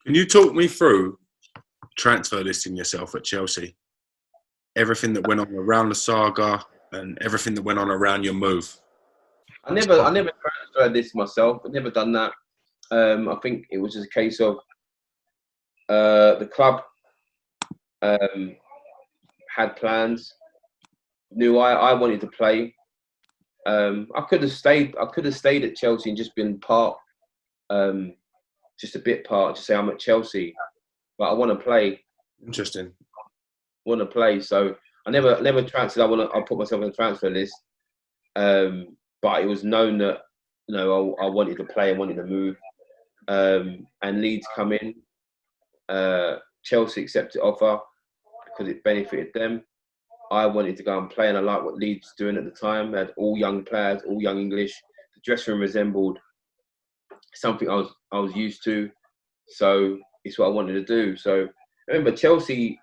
Can you talk me through transfer listing yourself at Chelsea? Everything that went on around the saga and everything that went on around your move. I never transferred this myself. I've never done that. I think it was just a case of the club had plans. Knew I wanted to play. I could have stayed. I could have stayed at Chelsea and just been part, just a bit part. Just say I'm at Chelsea, but I want to play. Interesting. Want to play. So I never transferred. I'll put myself on the transfer list. But it was known that I wanted to play. I wanted to move. And Leeds come in. Chelsea accepted offer because it benefited them. I wanted to go and play, and I liked what Leeds was doing at the time. They had all young players, all young English. The dressing room resembled something I was used to, so it's what I wanted to do. So I remember Chelsea,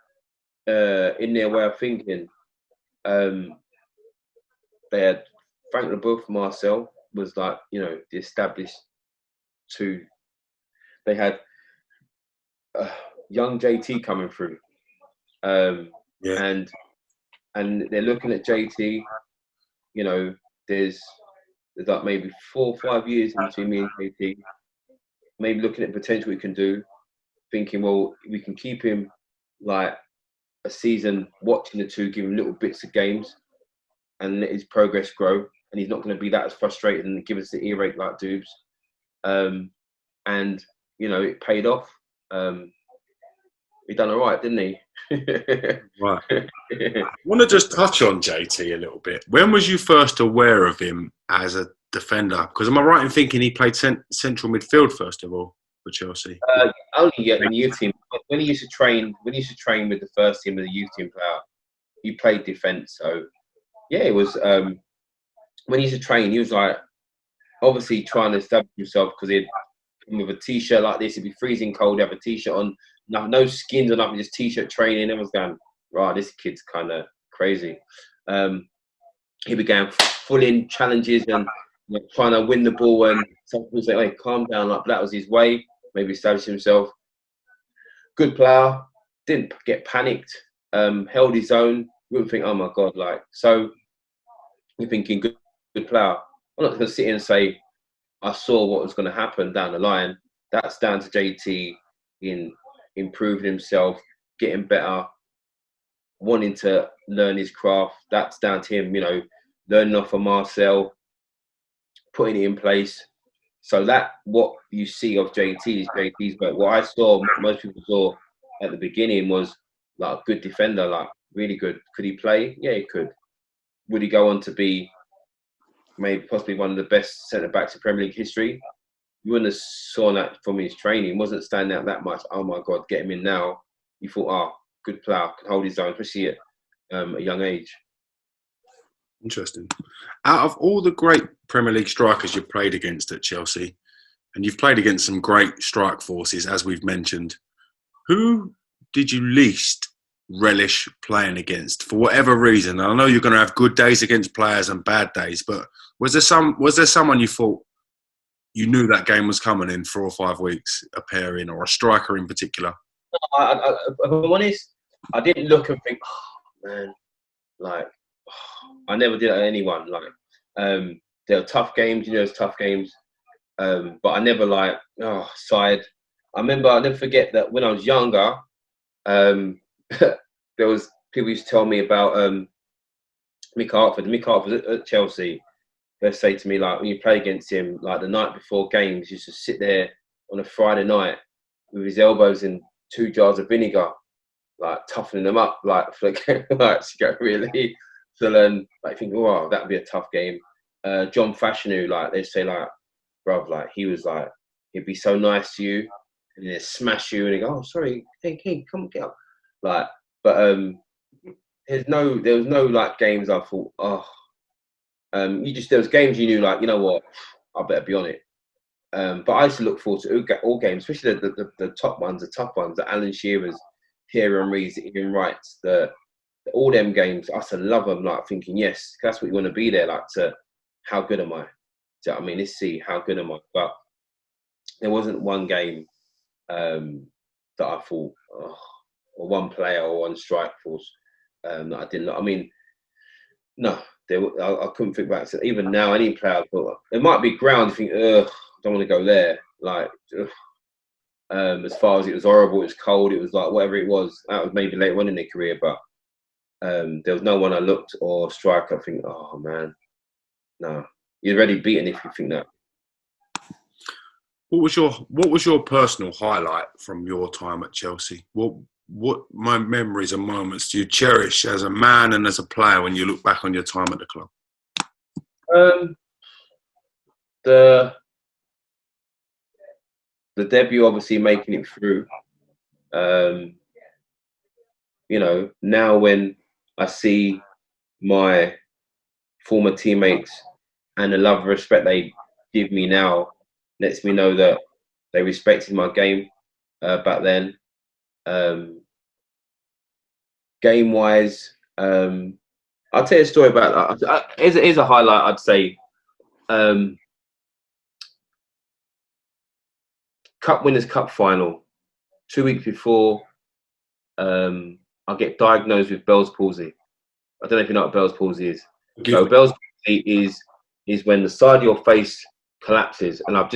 in their way of thinking, they had Frank Leboeuf, Marcel was like the established two. They had young JT coming through, and they're looking at JT. There's like maybe 4 or 5 years between me and JT. Maybe looking at potential we can do, thinking, well, we can keep him like a season, watching the two, give him little bits of games, and let his progress grow. And he's not going to be that as frustrated and give us the earache like Dubes. And it paid off. He done all right, didn't he? Right. I want to just touch on JT a little bit. When was you first aware of him as a defender? Because am I right in thinking he played central midfield first of all for Chelsea? Only in the youth team. When he used to train with the first team of the youth team player, he played defence. So yeah, it was when he used to train, he was like obviously trying to establish himself because he'd come with a t-shirt like this. It'd be freezing cold. Have a t-shirt on, no skins or nothing, just t-shirt training. Everyone's going, right, this kid's kind of crazy. He began full in challenges and trying to win the ball, and some people say, hey, calm down, like that was his way, maybe establish himself. Good player, didn't get panicked, held his own, wouldn't think, oh my God, so you're thinking good player. I'm not going to sit here and say I saw what was going to happen down the line. That's down to JT in improving himself, getting better, wanting to learn his craft. That's down to him, learning off of Marcel, putting it in place. So that what you see of JT is JT's work. What I saw, most people saw at the beginning was like a good defender, like really good. Could he play? Yeah, he could. Would he go on to be maybe possibly one of the best centre-backs in Premier League history? You wouldn't have saw that from his training. He wasn't standing out that much. Oh my God, get him in now. You thought, good player, can hold his own, especially at a young age. Interesting. Out of all the great Premier League strikers you've played against at Chelsea, and you've played against some great strike forces, as we've mentioned, who did you least relish playing against for whatever reason? I know you're going to have good days against players and bad days, but was there someone you thought you knew that game was coming in 4 or 5 weeks, a pairing or a striker in particular? If I'm honest, I didn't look and think, man, I never did that to anyone. There were tough games, there's tough games, but I never sighed. I'll never forget that when I was younger, there was people used to tell me about Mick Hartford. Mick Hartford at Chelsea. They'd say to me, when you play against him, the night before games, he used to sit there on a Friday night with his elbows in 2 jars of vinegar, toughening them up, for the really. So then, think, wow, that'd be a tough game. John Fashanu, they say, bruv, he was he'd be so nice to you, and then he'd smash you, and he'd go, oh, sorry, hey, come get up. But there was no games I thought, there was games you knew, you know what, I better be on it. But I used to look forward to all games, especially the top ones, the tough ones, the Alan Shearers, Thierry Henry's, the Ian Wrights, all them games. I used to love them, thinking, yes, that's what you want to be there, to how good am I? Do you know what I mean? Let's see, how good am I? But there wasn't one game that I thought, oh, or one player or one strike force that I didn't. I mean, no, I couldn't think back to even now. Any player, but it might be ground. You think, ugh, I don't want to go there. Like, as far as it was horrible, it was cold. It was like whatever it was. That was maybe later on in their career, but there was no one I looked or strike. I think, oh man, no, you're already beaten if you think that. What was your personal highlight from your time at Chelsea? What memories and moments do you cherish as a man and as a player when you look back on your time at the club? The debut, obviously making it through. You know, now when I see my former teammates and the love and respect they give me now, lets me know that they respected my game back then. Game wise, I'll tell you a story about that. Here's a highlight, I'd say. Cup Winners' Cup final. 2 weeks before, I get diagnosed with Bell's palsy. I don't know if you know what Bell's palsy is. So Bell's palsy is when the side of your face collapses, and I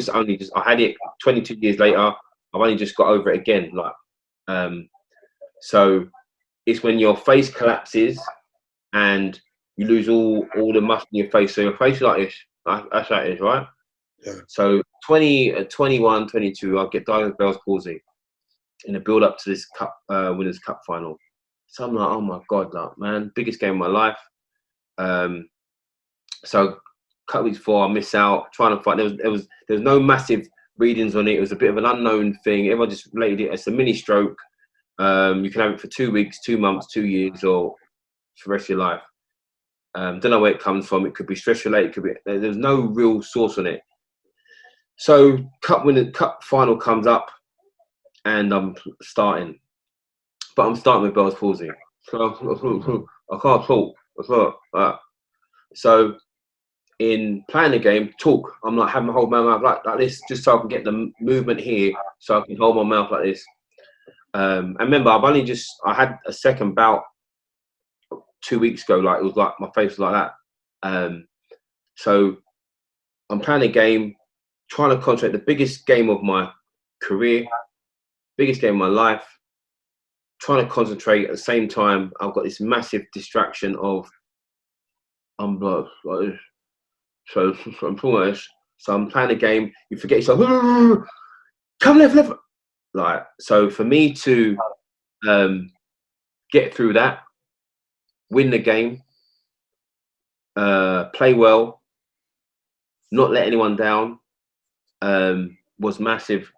had it 22 years later. I've only just got over it again. So it's when your face collapses and you lose all the muscle in your face. So your face is like this. That's how it is, right? Yeah. So 21, 22, I get diagnosed with Bell's palsy in the build up to this Cup Winners' Cup final. So I'm like, oh my God, like, man, biggest game of my life. So a couple weeks before, I miss out, trying to fight. There was no massive readings on it. It was a bit of an unknown thing. Everyone just related it as a mini stroke. You can have it for 2 weeks, 2 months, 2 years, or for the rest of your life. Don't know where it comes from. It could be stress related. Could be. There's no real source on it. So Cup final comes up, and I'm starting, but I'm starting with Bell's palsy. So I can't talk. So in playing the game, talk. I'm like having to hold my mouth like this, just so I can get the movement here, so I can hold my mouth like this. And remember, I had a second bout 2 weeks ago. Like it was like my face was like that. So I'm playing a game, trying to concentrate. The biggest game of my career, biggest game of my life. Trying to concentrate at the same time. I've got this massive distraction of I'm like so I'm talking so I'm playing a game. You forget yourself. Come left. Like so, for me to get through that, win the game, play well, not let anyone down, was massive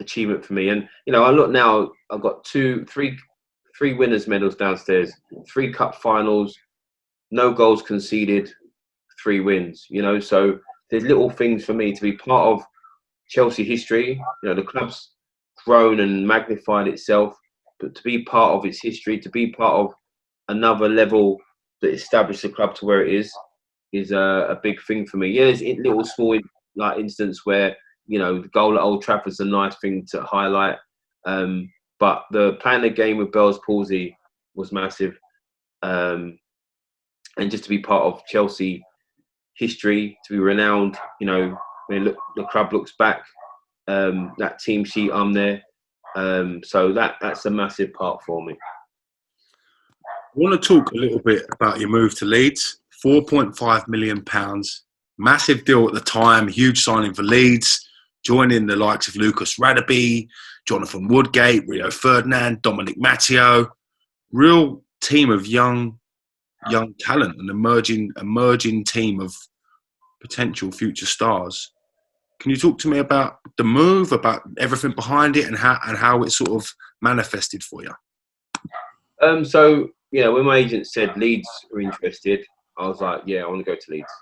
achievement for me. And you know, I look now. I've got three winners' medals downstairs, 3 cup finals, no goals conceded, 3 wins. You know, so there's little things for me to be part of Chelsea history. You know, the club's grown and magnified itself, but to be part of its history, to be part of another level that established the club to where it is a big thing for me. Yeah, there's little small like instance where, you know, the goal at Old Trafford's a nice thing to highlight. But playing the game with Bell's palsy was massive. And just to be part of Chelsea history, to be renowned, you know, when the club looks back, that team sheet, I'm there. So that's a massive part for me. I want to talk a little bit about your move to Leeds. £4.5 million, massive deal at the time, huge signing for Leeds, joining the likes of Lucas Radebe, Jonathan Woodgate, Rio Ferdinand, Dominic Matteo. Real team of young talent, an emerging team of potential future stars. Can you talk to me about the move, about everything behind it, and how it sort of manifested for you? So, you know, when my agent said Leeds were interested, I was like, yeah, I want to go to Leeds.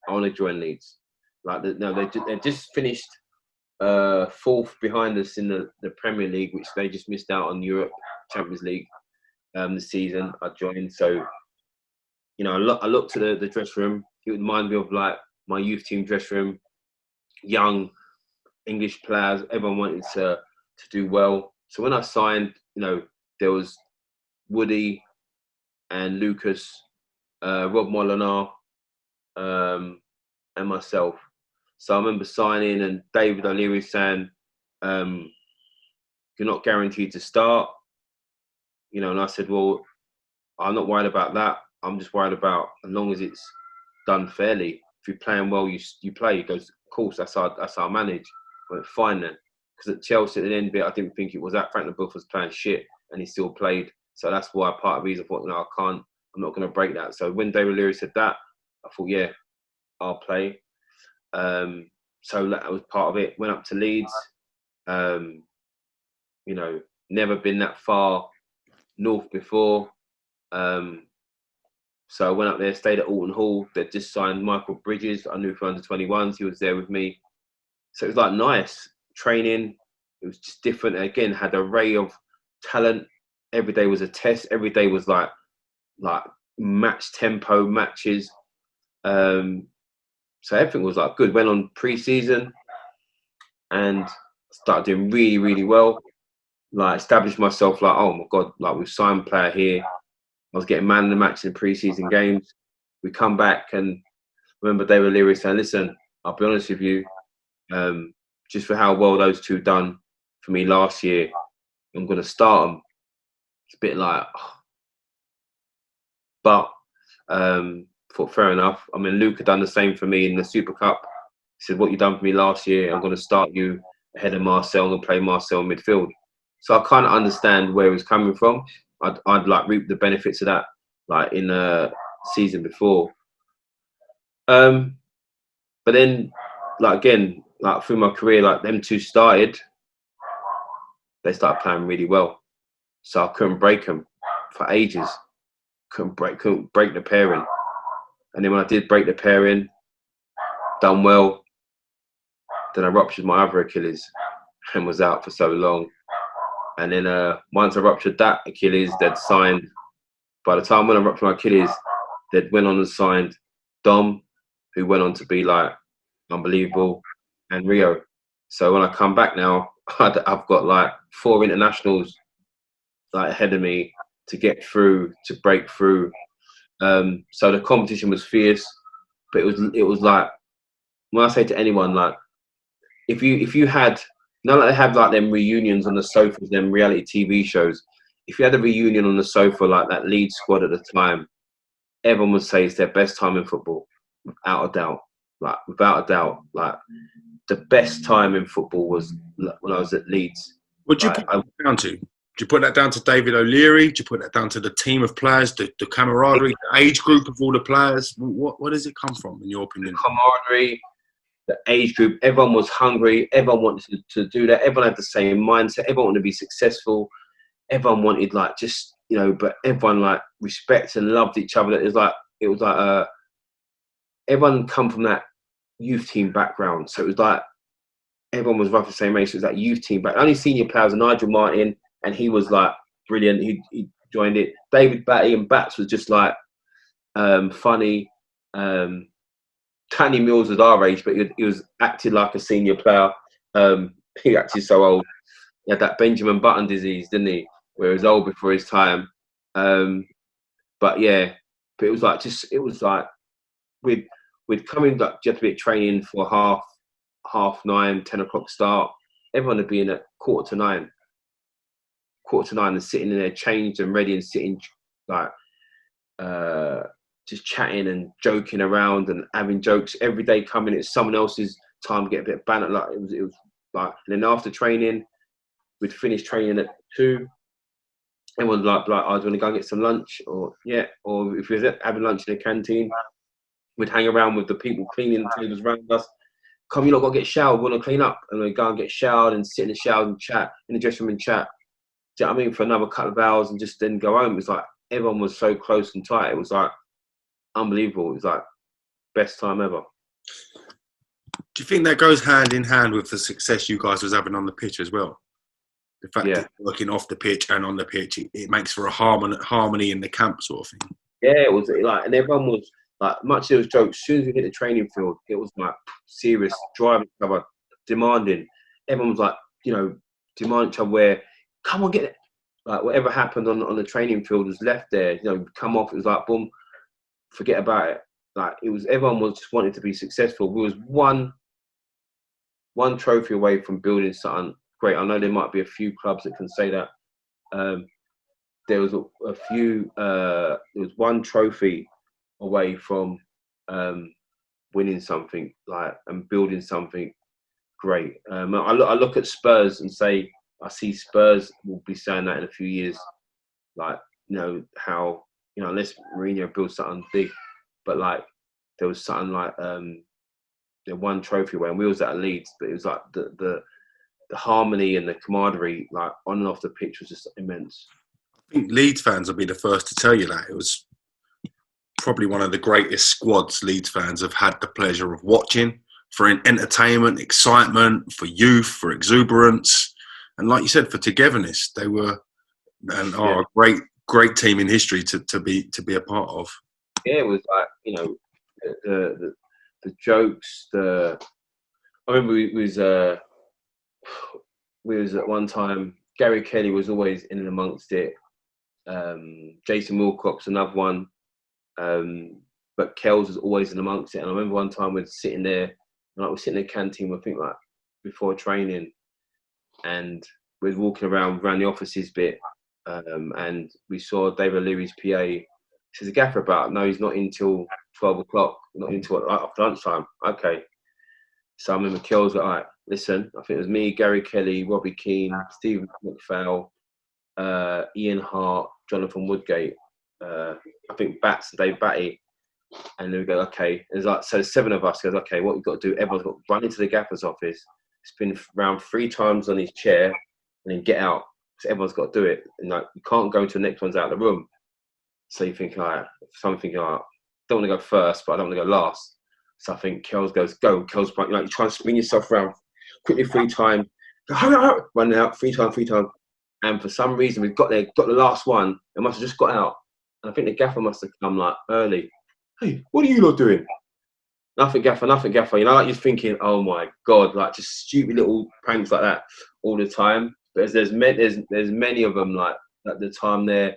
I want to join Leeds. Like, they just finished 4th behind us in the Premier League, which they just missed out on Europe Champions League this season. I joined. So, you know, I looked at the dressing room. It reminded me of like my youth team dressing room. Young, English players. Everyone wanted to do well. So when I signed, you know, there was Woody and Lucas, Rob Molinar, and myself. So I remember signing, and David O'Leary saying, "You're not guaranteed to start," you know. And I said, "Well, I'm not worried about that. I'm just worried about as long as it's done fairly. If you're playing well, you play." He goes, "Of course, that's how I manage." I went, "Fine then." Because at Chelsea, at the end of it, I didn't think it was that. Frank LeBoeuf was playing shit, and he still played. So that's why part of the reason I thought, no, I'm not going to break that. So when David O'Leary said that, I thought, yeah, I'll play. So that was part of it. Went up to Leeds. You know, never been that far north before. So I went up there, stayed at Alton Hall. They'd just signed Michael Bridges. I knew for under-21s. He was there with me. So it was like nice training. It was just different. Again, had an array of talent. Every day was a test. Every day was like match tempo matches. So everything was like good. Went on pre-season and started doing really, really well. Like established myself like, oh my God, like we've signed a player here. I was getting man of the match in the pre-season games. We come back and remember David O'Leary saying, "Listen, I'll be honest with you, just for how well those two done for me last year, I'm going to start them." It's a bit like, but thought fair enough. I mean, Luke had done the same for me in the Super Cup. He said, "What you done for me last year, I'm going to start you ahead of Marcel. I'm going to play Marcel in midfield." So I kind of understand where he was coming from. I'd like reap the benefits of that, like in the season before. But then, like again, like through my career, like them two started, they started playing really well. So I couldn't break them for ages. Couldn't break the pairing. And then when I did break the pairing, done well, then I ruptured my other Achilles and was out for so long. And then once I ruptured that Achilles, they'd signed. By the time when I ruptured my Achilles, they'd went on and signed Dom, who went on to be like unbelievable, and Rio. So when I come back now, I've got like 4 internationals like ahead of me to get through, to break through. So the competition was fierce, but it was like, when I say to anyone, like if you had, now that they have like them reunions on the sofas, them reality TV shows, if you had a reunion on the sofa like that Leeds squad at the time, everyone would say it's their best time in football, without a doubt. Like without a doubt, like the best time in football was when I was at Leeds. What do you put that down to? Do you put that down to David O'Leary? Do you put that down to the team of players, the camaraderie, the age group of all the players? What does it come from, in your opinion? The camaraderie, the age group, everyone was hungry. Everyone wanted to do that. Everyone had the same mindset. Everyone wanted to be successful. Everyone wanted like just, you know, but everyone like respected and loved each other. It was like everyone come from that youth team background. So it was like everyone was roughly the same age. So it was that youth team back. Only senior players were Nigel Martin, and he was like brilliant. He joined it. David Batty and Bats was just like funny. Danny Mills was our age, but he was acting like a senior player. He acted so old. He had that Benjamin Button disease, didn't he? Where he was old before his time. But yeah, but it was like we'd come in like just a bit training for 9:30, 10 o'clock start. Everyone would be in at 9:15. 9:15 and sitting in there changed and ready and sitting like just chatting and joking around and having jokes every day. Coming, it's someone else's time to get a bit of banter. Like it was like, and then after training, we'd finish training at 2. Everyone like, I was going to go and get some lunch, or if we were having lunch in the canteen, we'd hang around with the people cleaning the tables around us. Come, you lot got to get showered. We want to clean up, and we'd go and get showered and sit in the shower and chat in the dressing room and chat. Do you know what I mean? For another couple of hours and just then go home. It was like everyone was so close and tight. It was like unbelievable. It was like best time ever. Do you think that goes hand in hand with the success you guys was having on the pitch as well? The fact that working off the pitch and on the pitch, it makes for a harmony in the camp sort of thing. Yeah, it was like, and everyone was like, much of those jokes, as soon as we hit the training field, it was like serious, driving each other, demanding. everyone was like, you know, demand each other where, come on, get it. Like whatever happened on the training field was left there. You know, come off. It was like boom, forget about it. Like it was, everyone was just wanting to be successful. We was one trophy away from building something great. I know there might be a few clubs that can say that. There was a few. There was one trophy away from winning something like and building something great. I look at Spurs and say I see Spurs will be saying that in a few years. Like, you know, how, you know, unless Mourinho builds something big, but like there was something like the one trophy away, and we was at Leeds, but it was like the harmony and the camaraderie, like on and off the pitch, was just immense. I think Leeds fans will be the first to tell you that. It was probably one of the greatest squads Leeds fans have had the pleasure of watching, for entertainment, excitement, for youth, for exuberance, and like you said, for togetherness. They were and are a great team in history to be a part of. Yeah, it was like, you know, the jokes. I remember we was at one time. Gary Kelly was always in and amongst it. Jason Wilcox, another one. But Kells was always in amongst it. And I remember one time we're sitting there, like we're sitting in the canteen, I think like before training, and we were walking around the offices bit, and we saw David Leary's PA. He says, "The gaffer about?" No, he's not in till 12 o'clock, not until after lunchtime. Okay. So I remember Kells was like, all right, listen, I think it was me, Gary Kelly, Robbie Keane, Stephen McPhail, Ian Hart, Jonathan Woodgate, I think Bats and Dave Batty. And then we go, okay. There's like, so 7 of us goes, okay, what we've got to do, everyone's got to run into the gaffer's office, spin around 3 times on his chair, and then get out. So everyone's got to do it. And like, you can't go until the next one's out of the room. So you think, all right, some thinking, all right, don't want to go first, but I don't want to go last. So I think Kells goes, go. Kells, you know, you try and spin yourself around quickly 3 times. Hurry, running out 3 times. And for some reason, we've got there, got the last one, and must have just got out. And I think the gaffer must have come like early. Hey, what are you lot doing? Nothing, gaffer. You know, like you're thinking, oh my God, like just stupid little pranks like that all the time. But there's many of them like at the time there.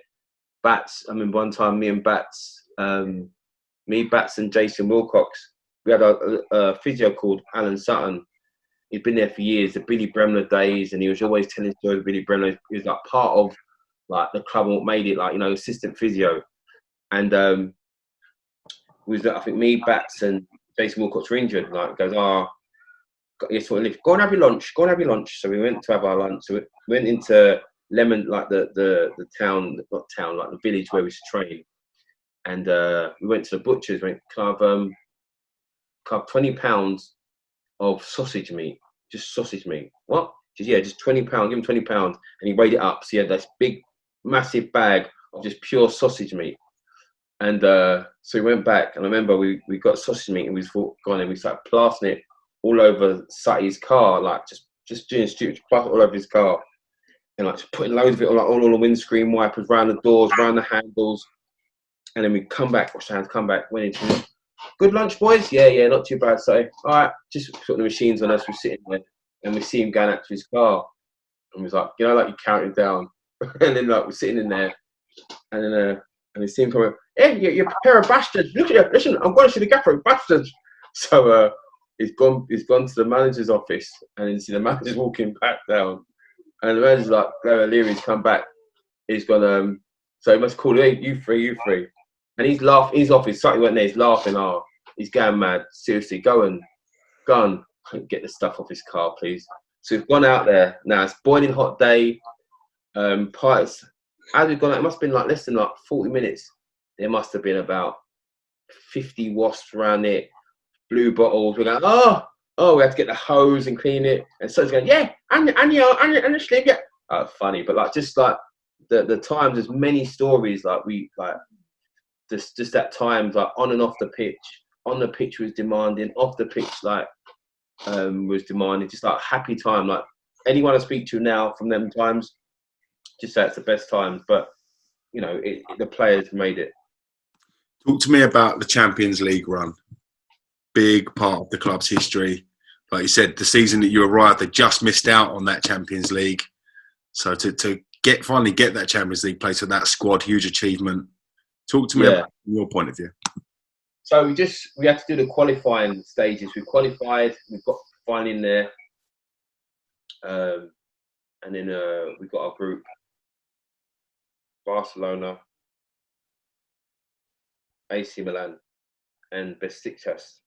Bats, I mean, one time me, Bats and Jason Wilcox, we had a physio called Alan Sutton. He'd been there for years, the Billy Bremner days, and he was always telling stories of Billy Bremner. He was like part of like the club and what made it, like, you know, assistant physio. And I think me, Bats, and Jason Wilcox were injured. Like, goes, go and have your lunch. So we went to have our lunch. So we went into Lemon, like the town, not town, like the village where we used to train. And we went to the butcher's. Went, can I have 20 pounds of sausage meat? Just sausage meat. What? Just 20 pounds. Give him 20 pounds, and he weighed it up. So he had this big, massive bag of just pure sausage meat. And so we went back, and I remember we got sausage meat, and we gone and we started plastering it all over Sutty's car, like just doing stupid, plaster all over his car, and like just putting loads of it all, like all on the windscreen wipers, around the doors, around the handles. And then we come back, wash our hands, come back, went into good lunch, boys. Yeah, not too bad. So all right, just put the machines on us. We're sitting there, and we see him going out to his car, and he's like, you know, like you counting down, and then like we're sitting in there, and then and we see him coming. Hey, you pair of bastards! Look at you! Listen, I'm going to see the gaffer, bastards. So he's gone to the manager's office, and you see the manager's walking back down, and the manager's like, Leary's come back. He's gone. So he must call, hey, you three. And he's laughing. He's off. His something went there. He's laughing. Oh, he's going mad. Seriously, go and get the stuff off his car, please. So we've gone out there. Now it's boiling hot day. Parts. As we've gone out, it must have been like less than like 40 minutes. There must have been about 50 wasps around it. Blue bottles. We're going, oh, we had to get the hose and clean it. And so he's going, yeah, and you sleep, yeah. Oh, funny, but like just like the times, there's many stories like we like. Just at times, like on and off the pitch. On the pitch was demanding. Off the pitch, like was demanding. Just like happy time. Like anyone I speak to now from them times, just say it's the best times. But you know, the players made it. Talk to me about the Champions League run. Big part of the club's history. like you said, the season that you arrived, they just missed out on that Champions League. So to finally get that Champions League place with that squad, huge achievement. Talk to me about your point of view. So we had to do the qualifying stages. We qualified, we got finally in there, and then we got our group: Barcelona, AC Milan, and Besiktas.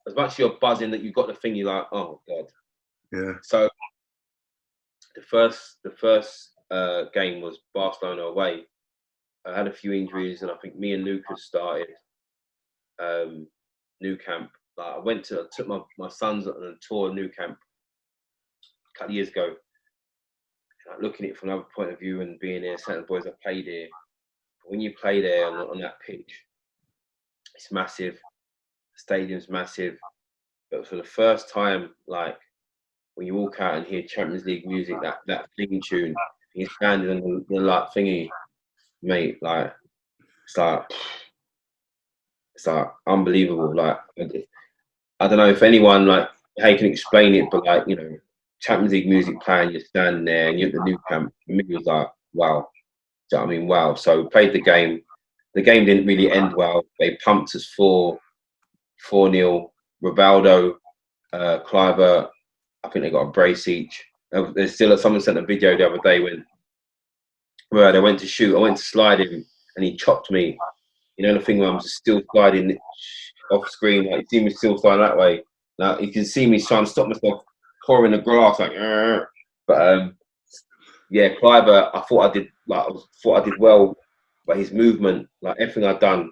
As much as you're buzzing that you got the thing, you're like, oh god. Yeah. So the first game was Barcelona away. I had a few injuries, and I think me and Lucas started Nou Camp. Like I took my sons on a tour of Nou Camp a couple of years ago. Like looking at it from another point of view and being there, certain boys have played here. But when you play there on that pitch, it's massive. The stadium's massive. But for the first time, like when you walk out and hear Champions League music, that theme tune, you're standing on the like thingy, mate, like it's like unbelievable. Like I don't know if anyone like how you can explain it, but like, you know, Champions League music playing, you're standing there and you're at the Nou Camp. For me, it was like, wow. Do you know what I mean? Wow. So played the game. The game didn't really end well. They pumped us 4-0. Rivaldo, Cliver, I think they got a brace each. There's still someone sent a video the other day where they went to shoot. I went to slide him and he chopped me. You know the thing where I'm just still sliding off screen, like you see me still sliding that way. Now you can see me trying to stop myself pouring the grass, like. But yeah, Cliver, I thought I did well, but his movement, like everything I'd done,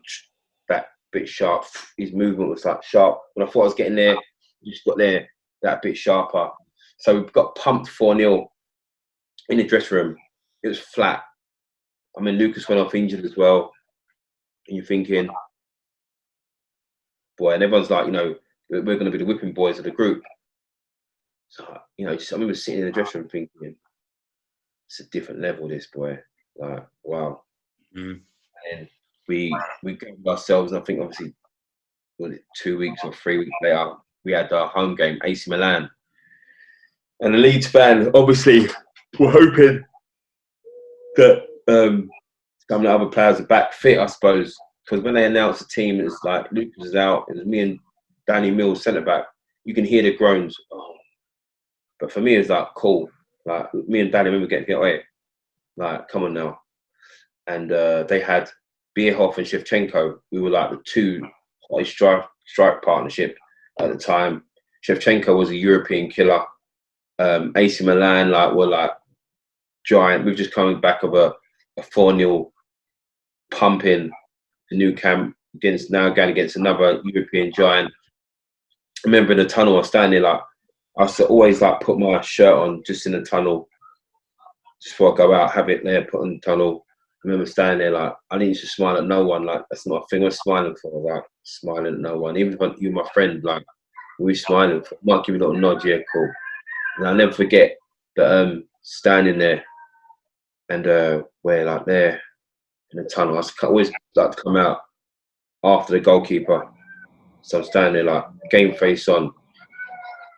that bit sharp. His movement was like sharp. When I thought I was getting there, he just got there that bit sharper. So we got pumped 4-0 in the dressing room. It was flat. I mean, Lucas went off injured as well. And you're thinking, boy, and everyone's like, you know, we're going to be the whipping boys of the group. So, you know, I remember sitting in the dressing room thinking, it's a different level, this boy. Like, wow. Mm. And we gave ourselves, I think, obviously, 2 weeks or 3 weeks later, we had our home game, AC Milan. And the Leeds fans, obviously, were hoping that some of the other players are back fit, I suppose. Because when they announced the team, it's like Lucas was out. It was me and Danny Mills, centre back. You can hear the groans. Oh. But for me, it's like cool. Like me and Danny, we were getting away. Like, come on now. And they had Bierhoff and Shevchenko. We were like the two hottest strike partnership at the time. Shevchenko was a European killer. AC Milan were like giant. We've just coming back of a 4-0 pumping the Nou Camp going against another European giant. I remember in the tunnel, I was standing like, I used to always like put my shirt on just in the tunnel, just before I go out, have it there, put on the tunnel. I remember standing there like, I didn't used to smile at no one. Like, that's not a thing I was smiling for, like smiling at no one. Even if you're my friend, like, we were smiling for, might give you a little nod, yeah, cool. And I'll never forget that standing there and we're like there in the tunnel. I always like to come out after the goalkeeper. So I'm standing there like game face on,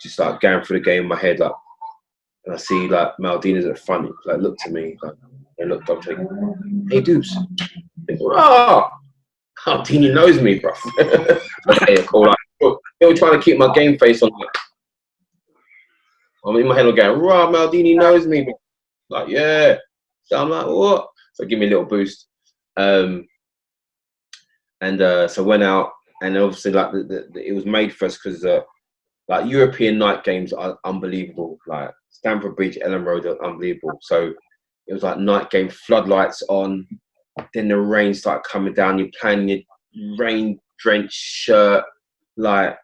just like going through the game in my head, like, and I see like Maldini's at the front, like looked at me, like they looked up, like, hey Deuce, Maldini knows me, bro. Okay, cool. Like, they were trying to keep my game face on. Like, I'm in my head, I'm going, Maldini knows me, bro. Like, yeah. So I'm like, what? So give me a little boost. So went out, and obviously like it was made for us because like European night games are unbelievable. Like Stamford Bridge, Ellen Road are unbelievable. So it was like night game, floodlights on. Then the rain started coming down. You're playing your rain-drenched shirt. Like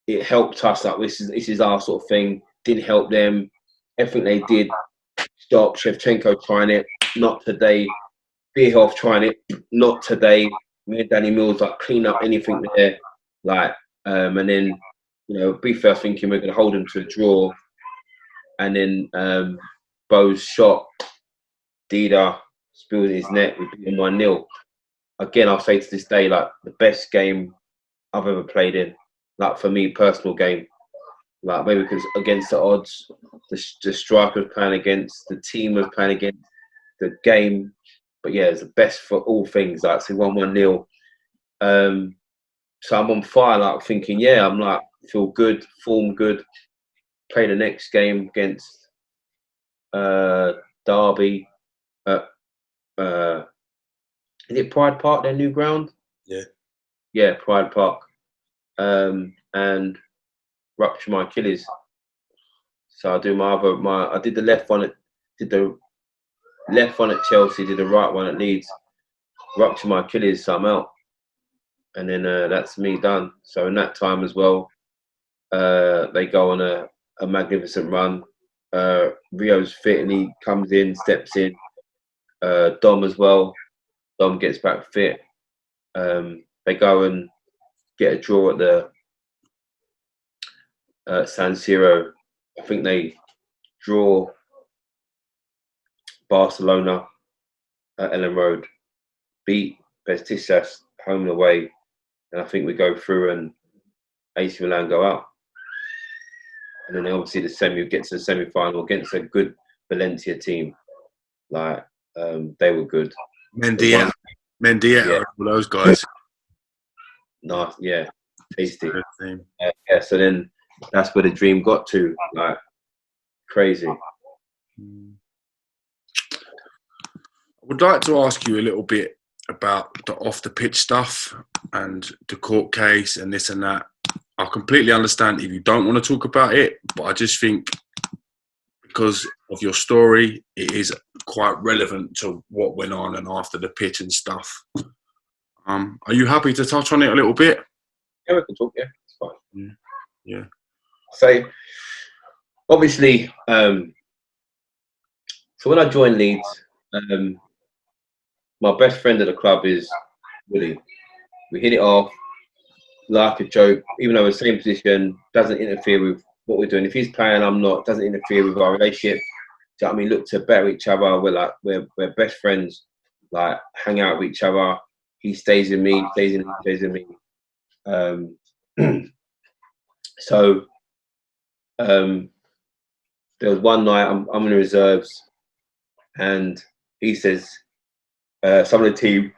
it helped us. Like this is our sort of thing. Didn't help them. Everything they did, stop. Shevchenko trying it, not today. Bierhoff trying it, not today. Me and Danny Mills like clean up anything there. Like and then, you know, be first thinking we're going to hold them to a draw. And then Bo's shot, Dida spilled his net, we beat him 1-0. Again, I'll say to this day, like the best game I've ever played in. like for me, personal game. Like maybe because against the odds, the striker was playing against, the team was playing against, the game. But yeah, it's the best for all things. Like, say 1-1-0. So I'm on fire, like thinking, yeah, I'm like, feel good, form good. Play the next game against Derby. Is it Pride Park, their new ground? Yeah. Yeah, Pride Park. And rupture my Achilles. So I do I did the left one at Chelsea, did the right one at Leeds. Rupture my Achilles, so I'm out. And then that's me done. So in that time as well, they go on a magnificent run. Rio's fit and he comes in, steps in. Dom as well. Dom gets back fit. They go and get a draw at the San Siro. I think they draw Barcelona at Ellen Road, beat Besiktas home and away, and I think we go through and AC Milan go out. And then obviously get to the semi-final against a good Valencia team. Like they were good. Mendieta, Yeah. all those guys. Nice, yeah, tasty. Good team. Yeah, so then that's where the dream got to, like crazy. I would like to ask you a little bit about the off the pitch stuff and the court case and this and that. I completely understand if you don't want to talk about it, but I just think because of your story, it is quite relevant to what went on and after the pitch and stuff. Are you happy to touch on it a little bit? Yeah, we can talk. Yeah, it's fine. Yeah. So obviously, so when I joined Leeds, my best friend at the club is Willie. We hit it off like a joke, even though we're in the same position, doesn't interfere with what we're doing. If he's playing, I'm not, doesn't interfere with our relationship. Do you know what I mean? Look to better each other. We're best friends, like hang out with each other. He stays in me, stays in me. So there was one night I'm in the reserves, and he says some of the team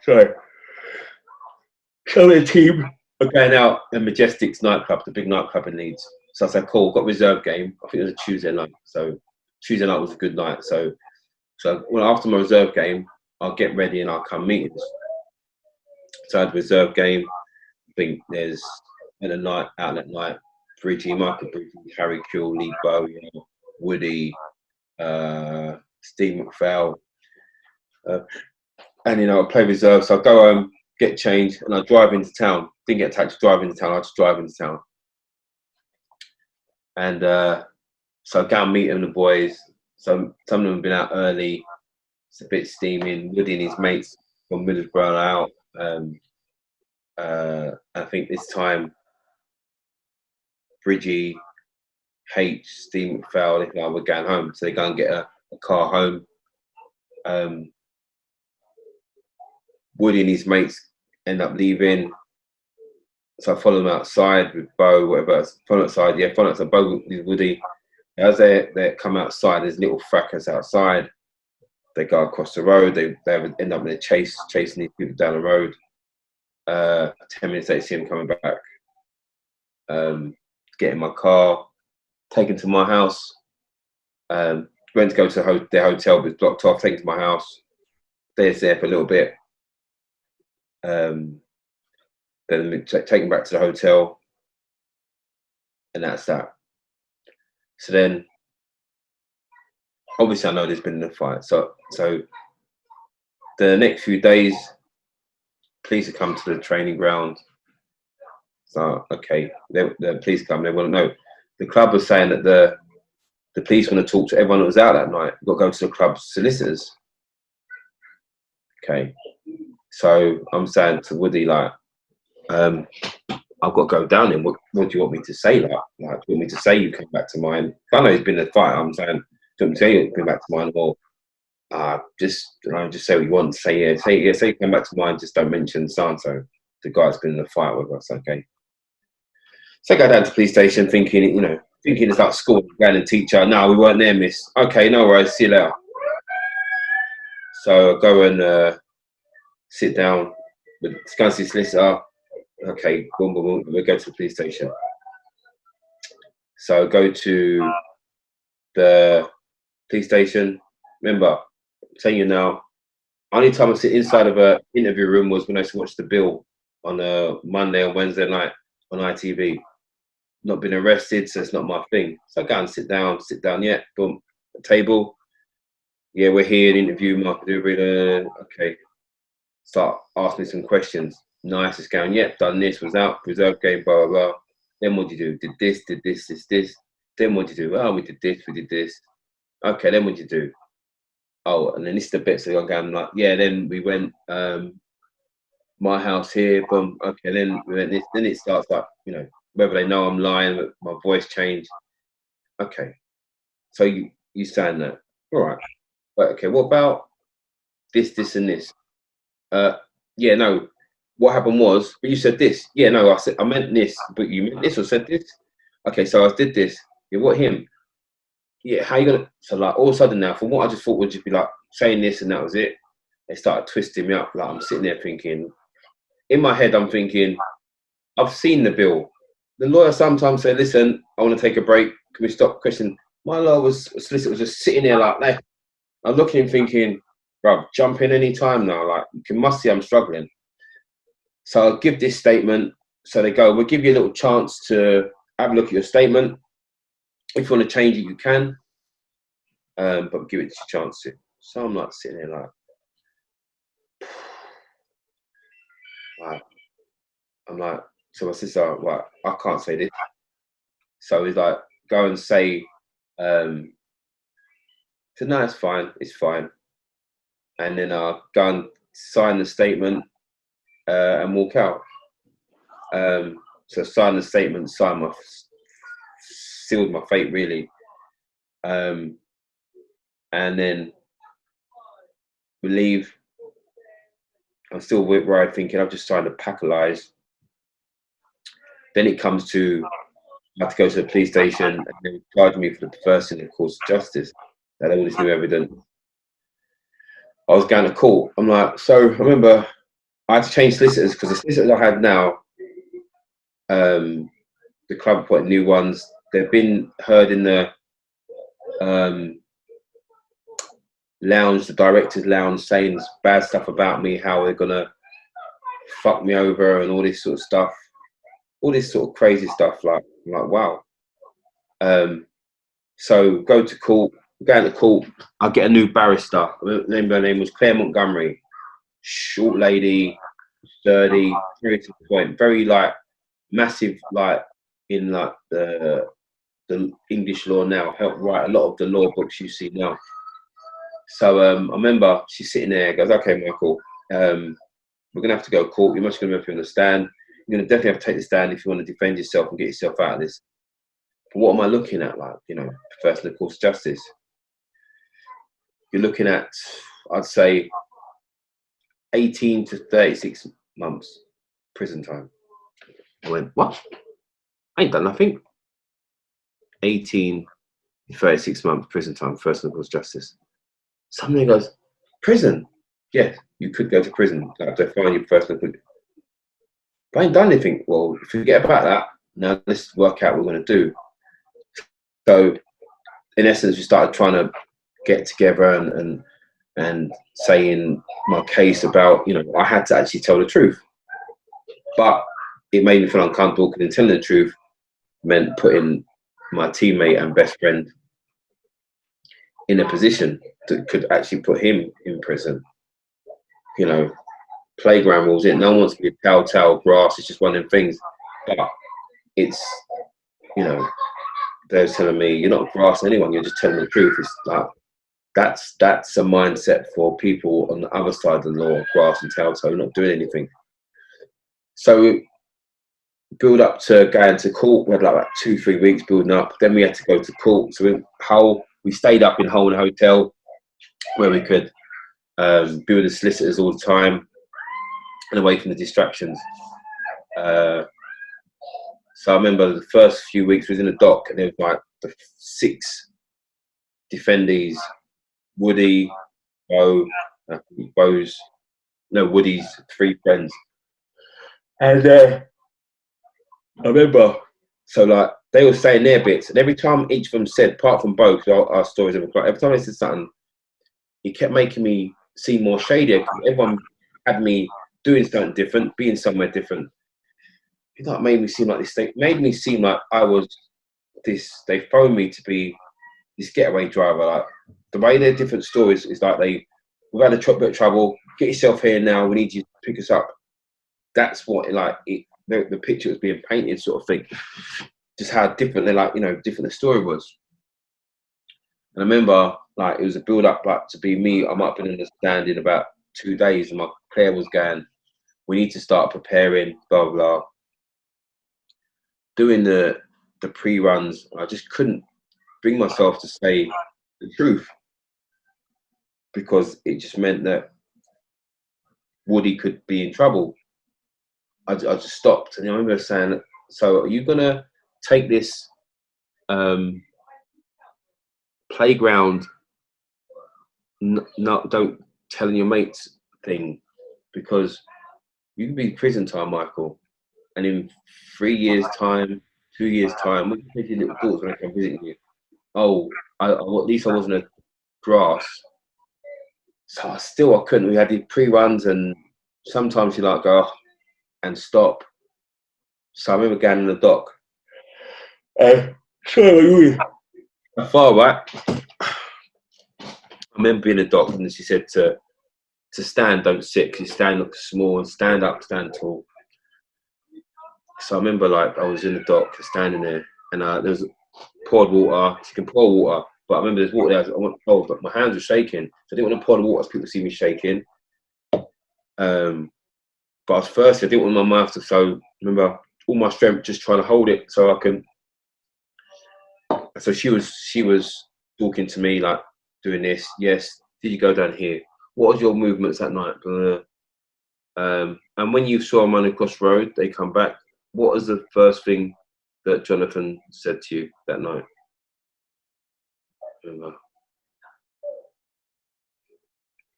are going out at Majestic's nightclub, the big nightclub in Leeds. So I said, cool, got reserve game. I think it was a Tuesday night. So Tuesday night was a good night. So after my reserve game, I'll get ready and I'll come meetings. So I had a reserve game. I think there's out that night, Michael Bridgie, Harry Kuehl, Lee Bowyer, Woody, Steve McPhail. And I play reserve. So I go home, get changed, and I drive into town. Didn't get a taxi, drive into town. I just drive into town. And so I go and meet them, the boys. So some of them have been out early. It's a bit steaming. Woody and his mates from Middlesbrough are out. I think this time, Bridgie, H, Steve McPhail, they think we're going home. So they go and get a car home. Woody and his mates end up leaving. So I follow them outside with Bo, whatever. Follow outside Bo with Woody. As they come outside, there's a little fracas outside. They go across the road. They end up in a chasing these people down the road. 10 minutes later, see him coming back. Get in my car, taken to my house. Went to go to their hotel, but it's blocked off. Taken to my house. Stayed there for a little bit. Then taken back to the hotel, and that's that. So then, obviously, I know there's been a fight. So the next few days, police have come to the training ground. So okay, the police come. They want to know. The club was saying that the police want to talk to everyone that was out that night. Got to go to the club's solicitors. Okay, so I'm saying to Woody, like, I've got to go down there. What do you want me to say? Like, do you want me to say you came back to mine? I know it's been a fight. I'm saying, do you want me to say you came back to mine? Or just say what you want. Say you came back to mine. Just don't mention so-and-so. The guy's been in a fight with us. Okay. So I go down to the police station thinking, you know, thinking it's like school, going and teacher. No, we weren't there, miss. Okay, no worries, see you later. So I go and sit down with the solicitor. Okay, boom, boom, boom. We go to the police station. So I go to the police station. Remember, I'm telling you now, only time I sit inside of an interview room was when I used to watch The Bill on a Monday or Wednesday night on ITV. Not been arrested, so it's not my thing. So I go and sit down, yeah, boom, table. Yeah, we're here to interview Michael Duberry. Okay. Start asking me some questions. Nice, it's going, yep, done this, was out, reserve game, blah, blah, blah. Then what did you do? Did this, this. Then what did you do? Oh, we did this. Okay, then what did you do? Oh, and then this is the bit, so I'm going like, yeah, then we went, my house here, boom, okay, then we went this. Then it starts like, you know, whether they know I'm lying, but my voice changed. Okay, so you saying that, all right. But okay, what about this, and this? Yeah, no. What happened was, but you said this. Yeah, no, I meant this, but you meant this or said this. Okay, so I did this. Yeah, what him? Yeah, how you gonna? So like all of a sudden now, from what I just thought would just be like saying this and that was it. They started twisting me up. Like I'm sitting there thinking, in my head, I'm thinking, I've seen the bill. The lawyer sometimes say, listen, I want to take a break. Can we stop question? My lawyer solicitor was just sitting there like that. I'm looking and thinking, bro, jump in any time now. Like you must see I'm struggling. So I'll give this statement. So they go, we'll give you a little chance to have a look at your statement. If you want to change it, you can. But we'll give it a chance to. So I'm like sitting there like I'm like, so my sister, like, I can't say this. So he's like, go and say, so no, it's fine. And then I'll go and sign the statement and walk out. So sign the statement, sealed my fate really. And then we leave. I'm still worried, thinking I've just signed a pack of lies. Then it comes to I have to go to the police station and they charge me for the first in the course of justice. That all this new evidence. I was going to court. I'm like, so I remember I had to change solicitors because the solicitors I had now, the club appointed new ones. They've been heard in the lounge, the director's lounge, saying bad stuff about me, how they're gonna fuck me over and all this sort of stuff, all this sort of crazy stuff. Like, I'm like, wow. So go to court. Going to court, I get a new barrister. Her name was Claire Montgomery. Short lady, sturdy, very to the point, very like massive, like in like the English law now. Helped write a lot of the law books you see now. So I remember she's sitting there. Goes, okay, Michael, we're gonna have to go to court. You're much gonna have to understand. You're gonna definitely have to take the stand if you want to defend yourself and get yourself out of this. But what am I looking at? Like, you know, first in the course of justice. You're looking at, I'd say, 18 to 36 months prison time. I went, what? I ain't done nothing. 18 to 36 months prison time, first in the course of justice. Somebody goes, prison? Yes, you could go to prison. Like, they find you first. But I ain't done anything. Well, forget about that. Now let's work out what we're going to do. So, in essence, we started trying to get together and saying my case about, you know, I had to actually tell the truth. But it made me feel uncomfortable because telling the truth meant putting my teammate and best friend in a position that could actually put him in prison. You know, playground rules, no one wants to be telltale grass, it's just one of them things. But it's, you know, they're telling me you're not grassing anyone, you're just telling the truth. It's like that's a mindset for people on the other side of the law, grass and telltale, not doing anything. So build up to going to court. We had like 2-3 weeks building up. Then we had to go to court. So we stayed up in Hull Hotel where we could be with the solicitors all the time and away from the distractions. So I remember the first few weeks was in the dock, and there was like the 6 defendees, Woody, Woody's 3 friends. And I remember, so like they were saying their bits, and every time each of them said, apart from Bo, because our stories every time they said something, it kept making me seem more shadier, because everyone had me doing something different, being somewhere different. It like made me seem like this. They made me seem like I was this. They phoned me to be this getaway driver. Like the way their different stories is like we've had a bit of trouble. Get yourself here now. We need you to pick us up. That's what the picture was being painted, sort of thing. Just how different different the story was. And I remember like it was a build up like to be me. I'm up in the stand in about 2 days, and my Claire was going, we need to start preparing, blah blah blah. Doing the pre-runs, I just couldn't bring myself to say the truth, because it just meant that Woody could be in trouble. I just stopped, and I remember saying, so are you gonna take this playground don't telling your mates thing, because you could be prison time, Michael, and in 3 years time, 2 years time, when you take your little daughters when they come visiting you, at least I wasn't a grass. So I couldn't. We had the pre-runs, and sometimes you like go and stop. So I remember going in the dock. Far right. I remember being in the dock, and she said to stand, don't sit, because you stand up small, and stand up, stand tall. So I remember like I was in the dock, standing there, and there was poured water. You can pour water, but I remember there's water there. I went cold, but my hands were shaking, so I didn't want to pour the water so people see me shaking. But I didn't want my mouth to. So I remember all my strength just trying to hold it so I can. So she was talking to me like doing this. Yes, did you go down here? What was your movements that night? And when you saw them on across the road, they come back. What was the first thing that Jonathan said to you that night? Remember?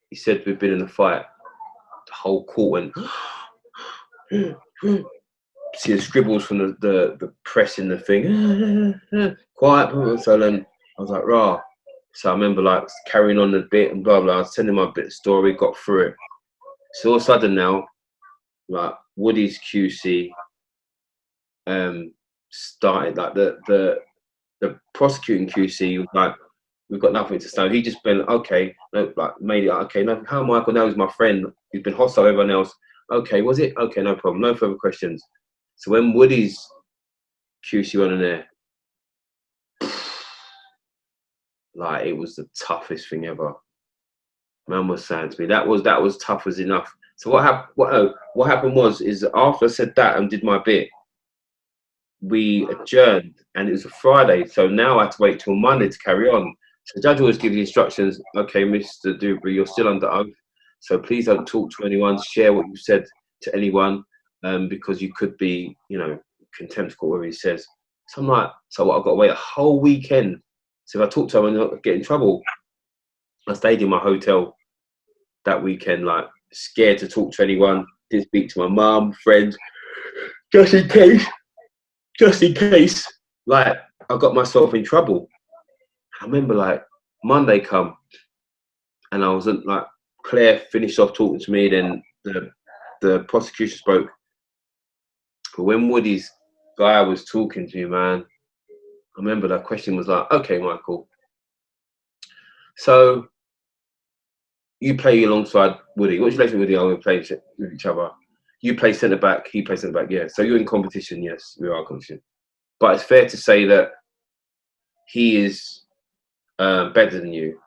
He said we've been in a fight. The whole court went. See the scribbles from the press in the thing. Quiet. So then I was like, rah. So I remember like carrying on a bit and blah blah. I was telling my bit of story, got through it. So all of a sudden now, like Woody's QC started. Like the prosecuting QC was like, we've got nothing to say. He just been okay, no, like made it like, okay. No, how Michael now is my friend. He's been hostile to everyone else. Okay, was it? Okay, no problem. No further questions. So when Woody's QC went in there, like it was the toughest thing ever. Man was saying to me, that was tough as enough. So what happened was after I said that and did my bit, we adjourned, and it was a Friday. So now I had to wait till Monday to carry on. So the judge always gives you instructions. Okay, Mr. Duberry, you're still under oath, so please don't talk to anyone, share what you said to anyone, because you could be, contempt court, whatever he says. So I'm like, so what? I've got to wait a whole weekend. So if I talk to someone, I'll get in trouble. I stayed in my hotel that weekend, like scared to talk to anyone. Didn't speak to my mum, friends, just in case. Like I got myself in trouble. I remember like Monday come, and I wasn't like Claire finished off talking to me. Then the prosecution spoke. But when Woody's guy was talking to me, man, I remember that question was like, okay, Michael. So you play alongside Woody. What's your relationship with Woody? We play with each other. You play centre back. He plays centre back. Yeah. So you're in competition. Yes, we are in competition. But it's fair to say that he is better than you.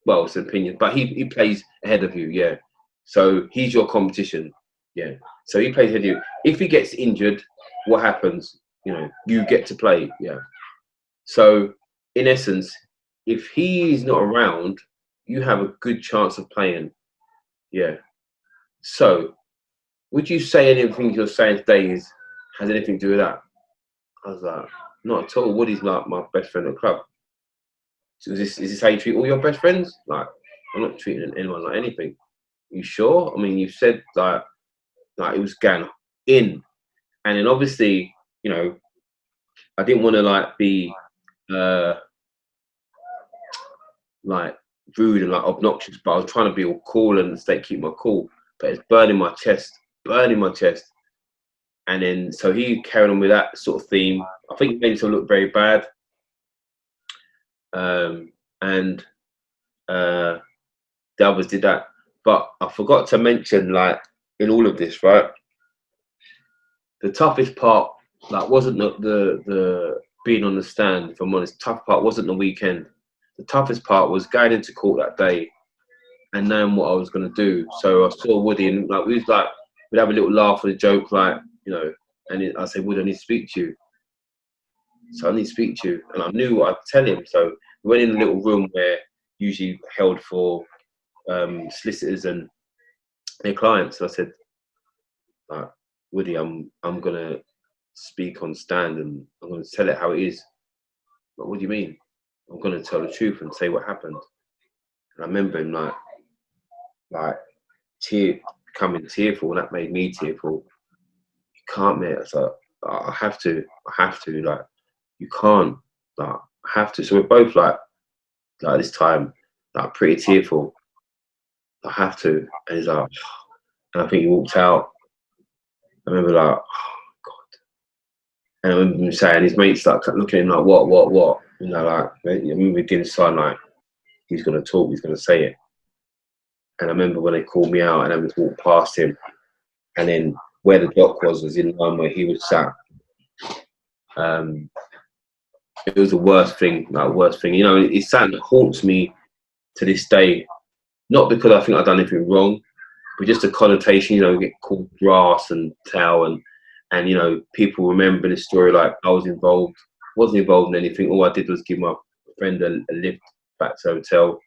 Well, it's an opinion, but he plays ahead of you. Yeah. So he's your competition. Yeah. So he plays ahead of you. If he gets injured, what happens? You get to play. Yeah. So in essence, if he's not around, you have a good chance of playing. Yeah. So would you say anything you're saying today has anything to do with that? I was like, not at all. Woody's like my best friend at the club. So is this how you treat all your best friends? Like, I'm not treating anyone like anything. You sure? I mean, you said like it was going in, and then obviously, you know, I didn't want to like be like rude and like obnoxious, but I was trying to be all cool and keep my cool. But it's burning my chest. And then so he carried on with that sort of theme. I think it made him look very bad. And the others did that. But I forgot to mention, like, in all of this, right? The toughest part, like, wasn't the being on the stand, if I'm honest. The tough part wasn't the weekend. The toughest part was going into court that day and knowing what I was going to do. So I saw Woody and like we'd have a little laugh and a joke, like, you know, and I said, Woody, I need to speak to you. So I need to speak to you. And I knew what I'd tell him. So we went in a little room where usually held for solicitors and their clients. So I said, Woody, I'm going to speak on stand and I'm going to tell it how it is. But what do you mean? I'm going to tell the truth and say what happened. And I remember him like becoming tearful, and that made me tearful. You can't, mate. So I have to, like, you can't, like, I have to. So we're both like this time, like, pretty tearful. I have to. And he's like, and I think he walked out. I remember like, oh God. And I remember him saying, his mates like looking at him like, what? You know, like, I remember getting a sign like, he's going to talk, he's going to say it. And I remember when they called me out and I was walked past him, and then where the dock was in line where he was sat. It was the worst thing. You know, it's something that haunts me to this day. Not because I think I've done anything wrong, but just the connotation, you know, get called brass and towel, and you know, people remember the story like I was involved. Wasn't involved in anything. All I did was give my friend a lift back to the hotel.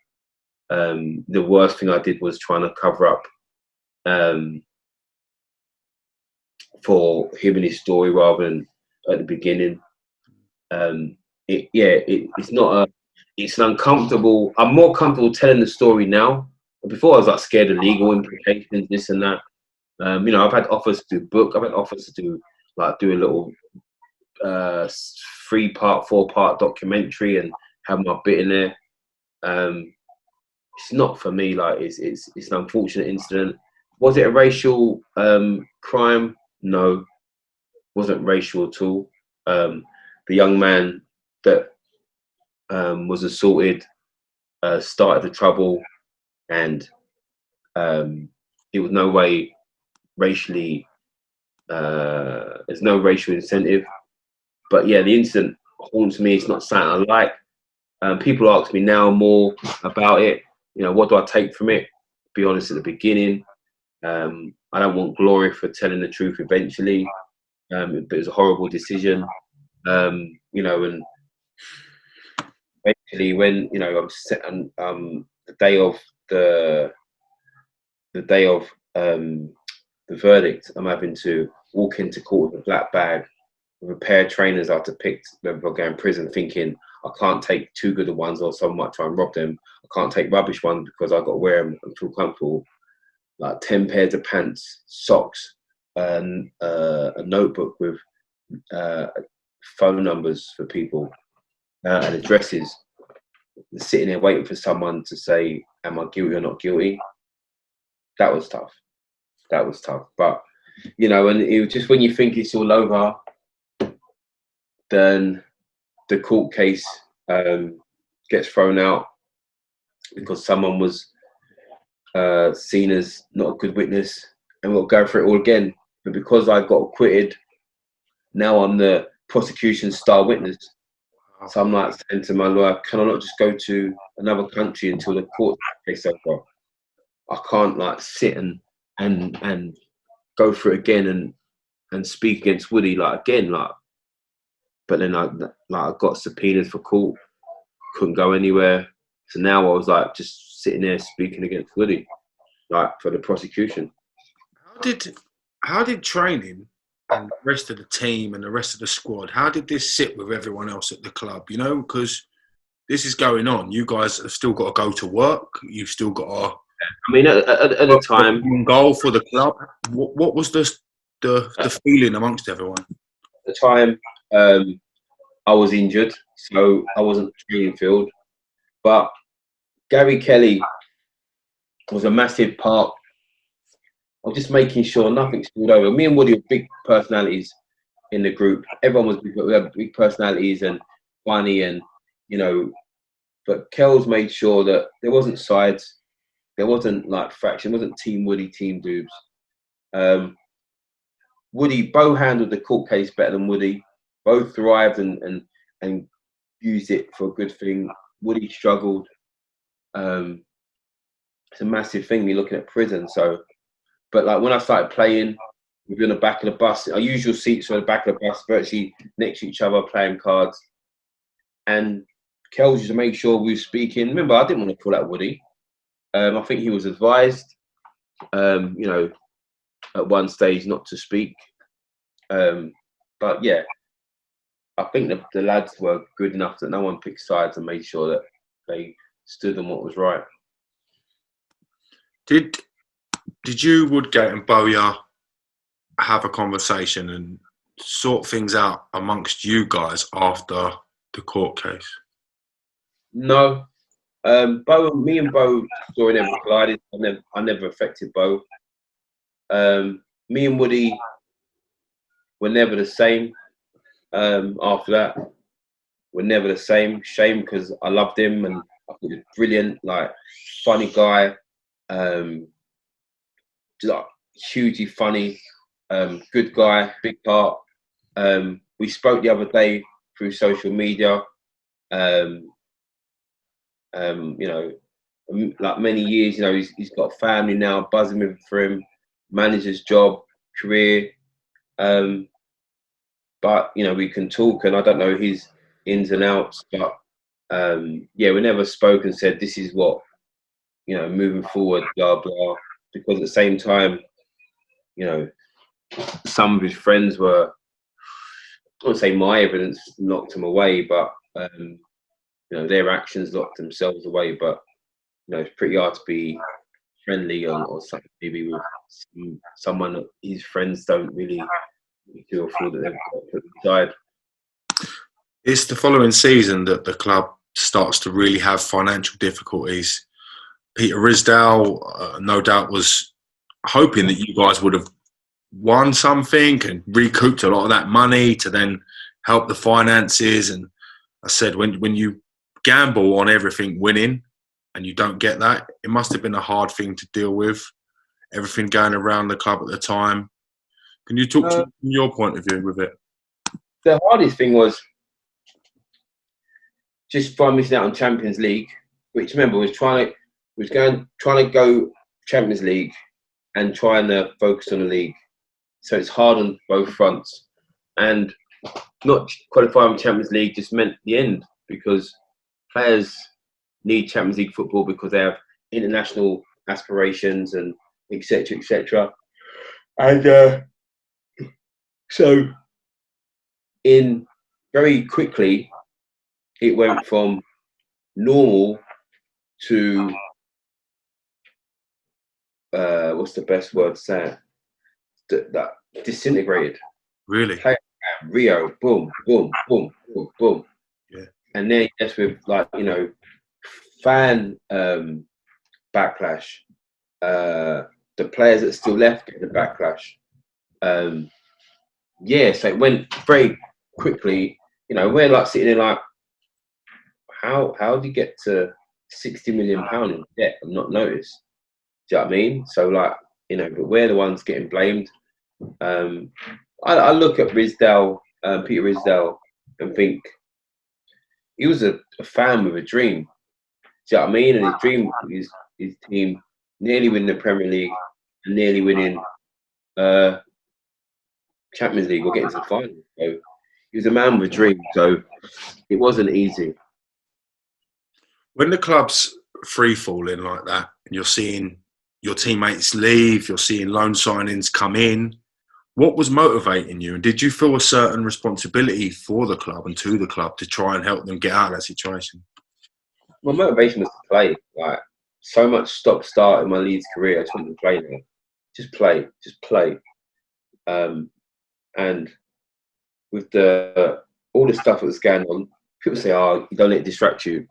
The worst thing I did was trying to cover up for him and his story rather than at the beginning. It's an uncomfortable. I'm more comfortable telling the story now. Before I was like scared of legal implications, this and that. You know, I've had offers to do book. I've had offers to do a little 3-part, 4-part documentary and have my bit in there. It's not for me. Like, it's an unfortunate incident. Was it a racial crime? No, wasn't racial at all. The young man that was assaulted started the trouble, and it was no way racially. There's no racial incentive. But yeah, the incident haunts me. It's not something I like. People ask me now more about it. You know, what do I take from it? Be honest at the beginning. I don't want glory for telling the truth eventually. But it was a horrible decision. You know, and eventually when, you know, I'm set on the day of the verdict, I'm having to walk into court with a black bag with a pair of trainers I had to pick whether I go in prison, thinking I can't take too good of ones or someone might try and rob them. I can't take rubbish ones because I've got to wear them and feel comfortable. Like 10 pairs of pants, socks, and a notebook with phone numbers for people and addresses. Sitting there waiting for someone to say, am I guilty or not guilty? That was tough. But, you know, and it was just when you think it's all over, then the court case gets thrown out because someone was seen as not a good witness, and we'll go for it all again. But because I got acquitted, now I'm the prosecution's star witness. So I'm like saying to my lawyer, can I not just go to another country until the court case over? I can't like sit and go through it again and speak against Woody again. But then I got subpoenaed for court, couldn't go anywhere. So now I was like just sitting there speaking against Woody, like for the prosecution. How did training and the rest of the team and the rest of the squad, how did this sit with everyone else at the club? You know, because this is going on. You guys have still got to go to work. You've still got to. I mean, at the time, goal for the club. What was the feeling amongst everyone? At the time, I was injured, so I wasn't training field. But Gary Kelly was a massive part of just making sure nothing spilled over. Me and Woody were big personalities in the group. Everyone was big, we had big personalities and funny, and you know. But Kells made sure that there wasn't sides, there wasn't like fraction, it wasn't Team Woody, Team Dubes. Bo handled the court case better than Woody. Bo thrived and used it for a good thing. Woody struggled. It's a massive thing. You're looking at prison. So, but like when I started playing, we'd be on the back of the bus. Our usual seats were the back of the bus, virtually next to each other, playing cards. And Kells used to make sure we were speaking. Remember, I didn't want to call out Woody. I think he was advised, you know, at one stage not to speak. But yeah, I think the lads were good enough that no one picked sides and made sure that they stood on what was right. Did you, Woodgate and Bowyer, have a conversation and sort things out amongst you guys after the court case? No. Me and Bo story never collided. I never affected Bo. Me and Woody were never the same. After that, we're never the same. Shame, because I loved him and I thought he was brilliant, like funny guy, like hugely funny, good guy, big heart. We spoke the other day through social media. You know, like many years, you know, he's got a family now, buzzing for him, manager's job, career. But, you know, we can talk, and I don't know his ins and outs, but yeah, we never spoke and said, this is what, you know, moving forward, blah, blah. Because at the same time, you know, some of his friends were, I wouldn't say my evidence knocked him away, but you know, their actions locked themselves away. But you know, it's pretty hard to be friendly or something maybe with someone that his friends don't really feel that they've got put aside. It's the following season that the club starts to really have financial difficulties. Peter Risdale, no doubt, was hoping that you guys would have won something and recouped a lot of that money to then help the finances. And I said, when you gamble on everything winning and you don't get that, it must have been a hard thing to deal with, everything going around the club at the time. Can you talk to me from your point of view with it? The hardest thing was just missing out on Champions League, which remember was trying to go Champions League and trying to focus on the league. So it's hard on both fronts. And not qualifying for Champions League just meant the end, because players need Champions League football because they have international aspirations and etc. etc. And so in very quickly, it went from normal to what's the best word to say it? That disintegrated. Really? Rio, boom, boom, boom, boom, boom. Yeah. And then yes, with like, you know, fan backlash, the players that still left get the backlash. Yeah, so it went very quickly. You know, we're like sitting there like, how do you get to £60 million in debt and not notice? Do you know what I mean? So like, you know, but we're the ones getting blamed. I look at Risdale, Peter Risdale, and think he was a fan with a dream. Do you know what I mean? And his dream is his team nearly winning the Premier League and nearly winning Champions League or getting to the final. So he was a man with a dream. So it wasn't easy. When the club's free falling like that, and you're seeing your teammates leave, you're seeing loan signings come in, What was motivating you, and did you feel a certain responsibility for the club and to the club to try and help them get out of that situation? My motivation was to play. Like, so much stop-start in my Leeds career. I just wanted to play now. Just play. Just play. And with all the stuff that's going on, people say, "Oh, you don't let it distract you."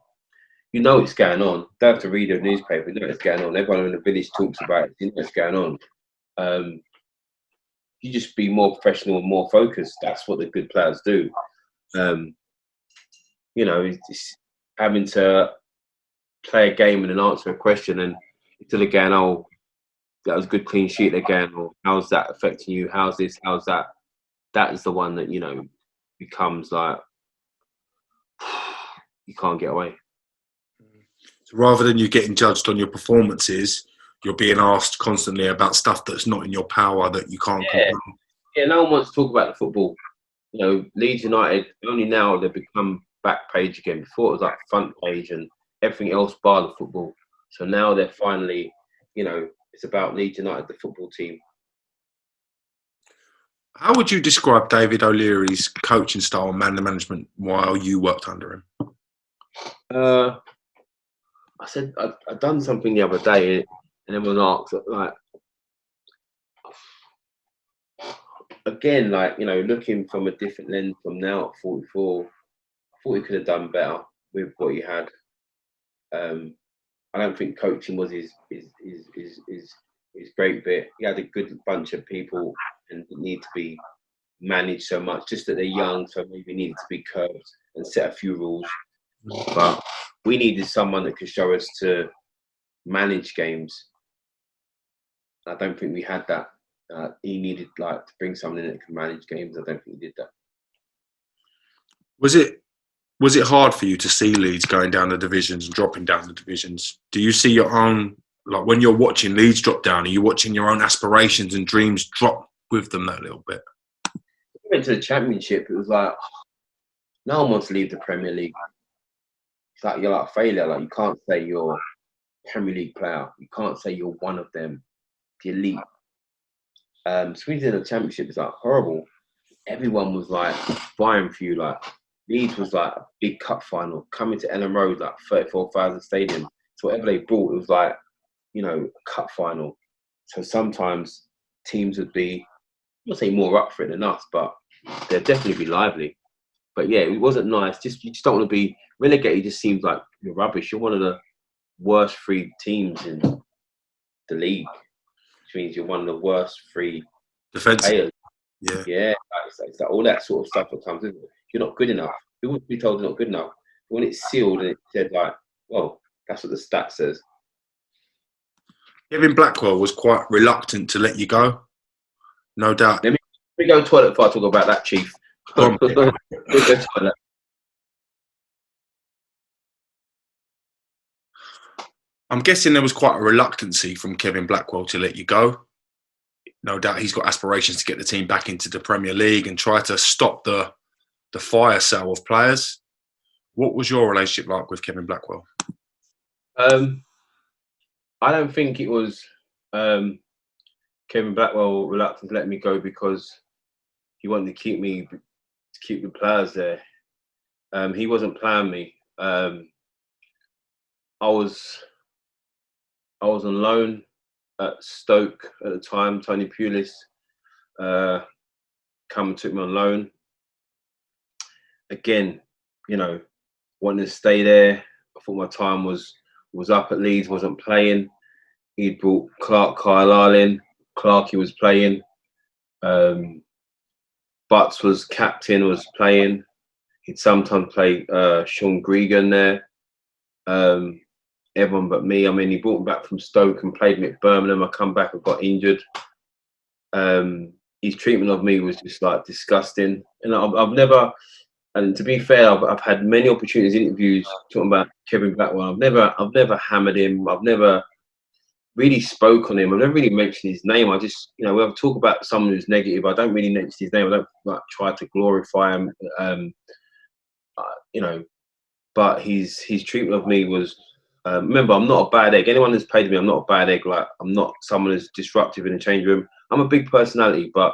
You know it's going on. You don't have to read a newspaper. You know it's going on. Everyone in the village talks about it. You know it's going on. You just be more professional and more focused. That's what the good players do. You know, it's having to play a game and then answer a question, and instead of going, "Oh, that was a good clean sheet again," or "How's that affecting you? How's this? How's that?" That is the one that, you know, becomes like, you can't get away. So rather than you getting judged on your performances, you're being asked constantly about stuff that's not in your power, that you can't control. Yeah, no one wants to talk about the football. You know, Leeds United, only now they've become back page again. Before it was like front page and everything else bar the football. So now they're finally, you know, it's about Leeds United, the football team. How would you describe David O'Leary's coaching style and man management while you worked under him? I said I'd done something the other day, and everyone asked, like, again, like, you know, looking from a different lens from now at 44, I thought he could have done better with what he had. I don't think coaching was his great bit. He had a good bunch of people and didn't need to be managed so much. Just that they're young, so maybe needed to be curbed and set a few rules. But we needed someone that could show us to manage games. I don't think we had that. He needed, like, to bring someone in that could manage games. I don't think he did that. Was it hard for you to see Leeds going down the divisions and dropping down the divisions? Do you see your own, like when you're watching Leeds drop down, are you watching your own aspirations and dreams drop with them that little bit? We went to the Championship, it was like, no one wants to leave the Premier League. It's like, you're like a failure. Like, you can't say you're a Premier League player. You can't say you're one of them, the elite. So we did the Championship, it's like horrible. Everyone was like vying for you. Like, Leeds was like a big cup final, coming to Ellen Road, like 34,000 stadium. So whatever they brought, it was like, you know, a cup final. So sometimes teams would be, I'm not saying more up for it than us, but they'd definitely be lively. But yeah, it wasn't nice. You just don't want to be relegated. It just seems like you're rubbish. You're one of the worst 3 teams in the league, which means you're one of the worst 3 defensive players. Yeah. It's like all that sort of stuff that comes in. You're not good enough. You wouldn't be told you're not good enough. But when it's sealed and it said, like, well, that's what the stat says. Kevin Blackwell was quite reluctant to let you go, no doubt. Let me go to the toilet before I talk about that, Chief. Go on. I'm guessing there was quite a reluctancy from Kevin Blackwell to let you go. No doubt he's got aspirations to get the team back into the Premier League and try to stop the fire sale of players. What was your relationship like with Kevin Blackwell? I don't think it was Kevin Blackwell reluctant to let me go because he wanted to keep the players there. He wasn't playing me. I was on loan at Stoke at the time. Tony Pulis come and took me on loan. Again, you know, wanting to stay there. I thought my time was up at Leeds, wasn't playing. He'd brought Clark Carlisle in. Clarky was playing. Butts was captain, was playing. He'd sometimes play Sean Gregan there. Everyone but me. I mean, he brought me back from Stoke and played me at Birmingham. I come back and got injured. His treatment of me was just like disgusting. And I've never, and to be fair, I've had many opportunities, interviews talking about Kevin Blackwell. I've never hammered him. I've never really spoke on him. I've never really mentioned his name. I just, you know, when I talk about someone who's negative, I don't really mention his name. I don't like try to glorify him. You know, but his treatment of me was. Remember, I'm not a bad egg. Anyone that's played me, I'm not a bad egg. Like, I'm not someone who's disruptive in the change room. I'm a big personality, but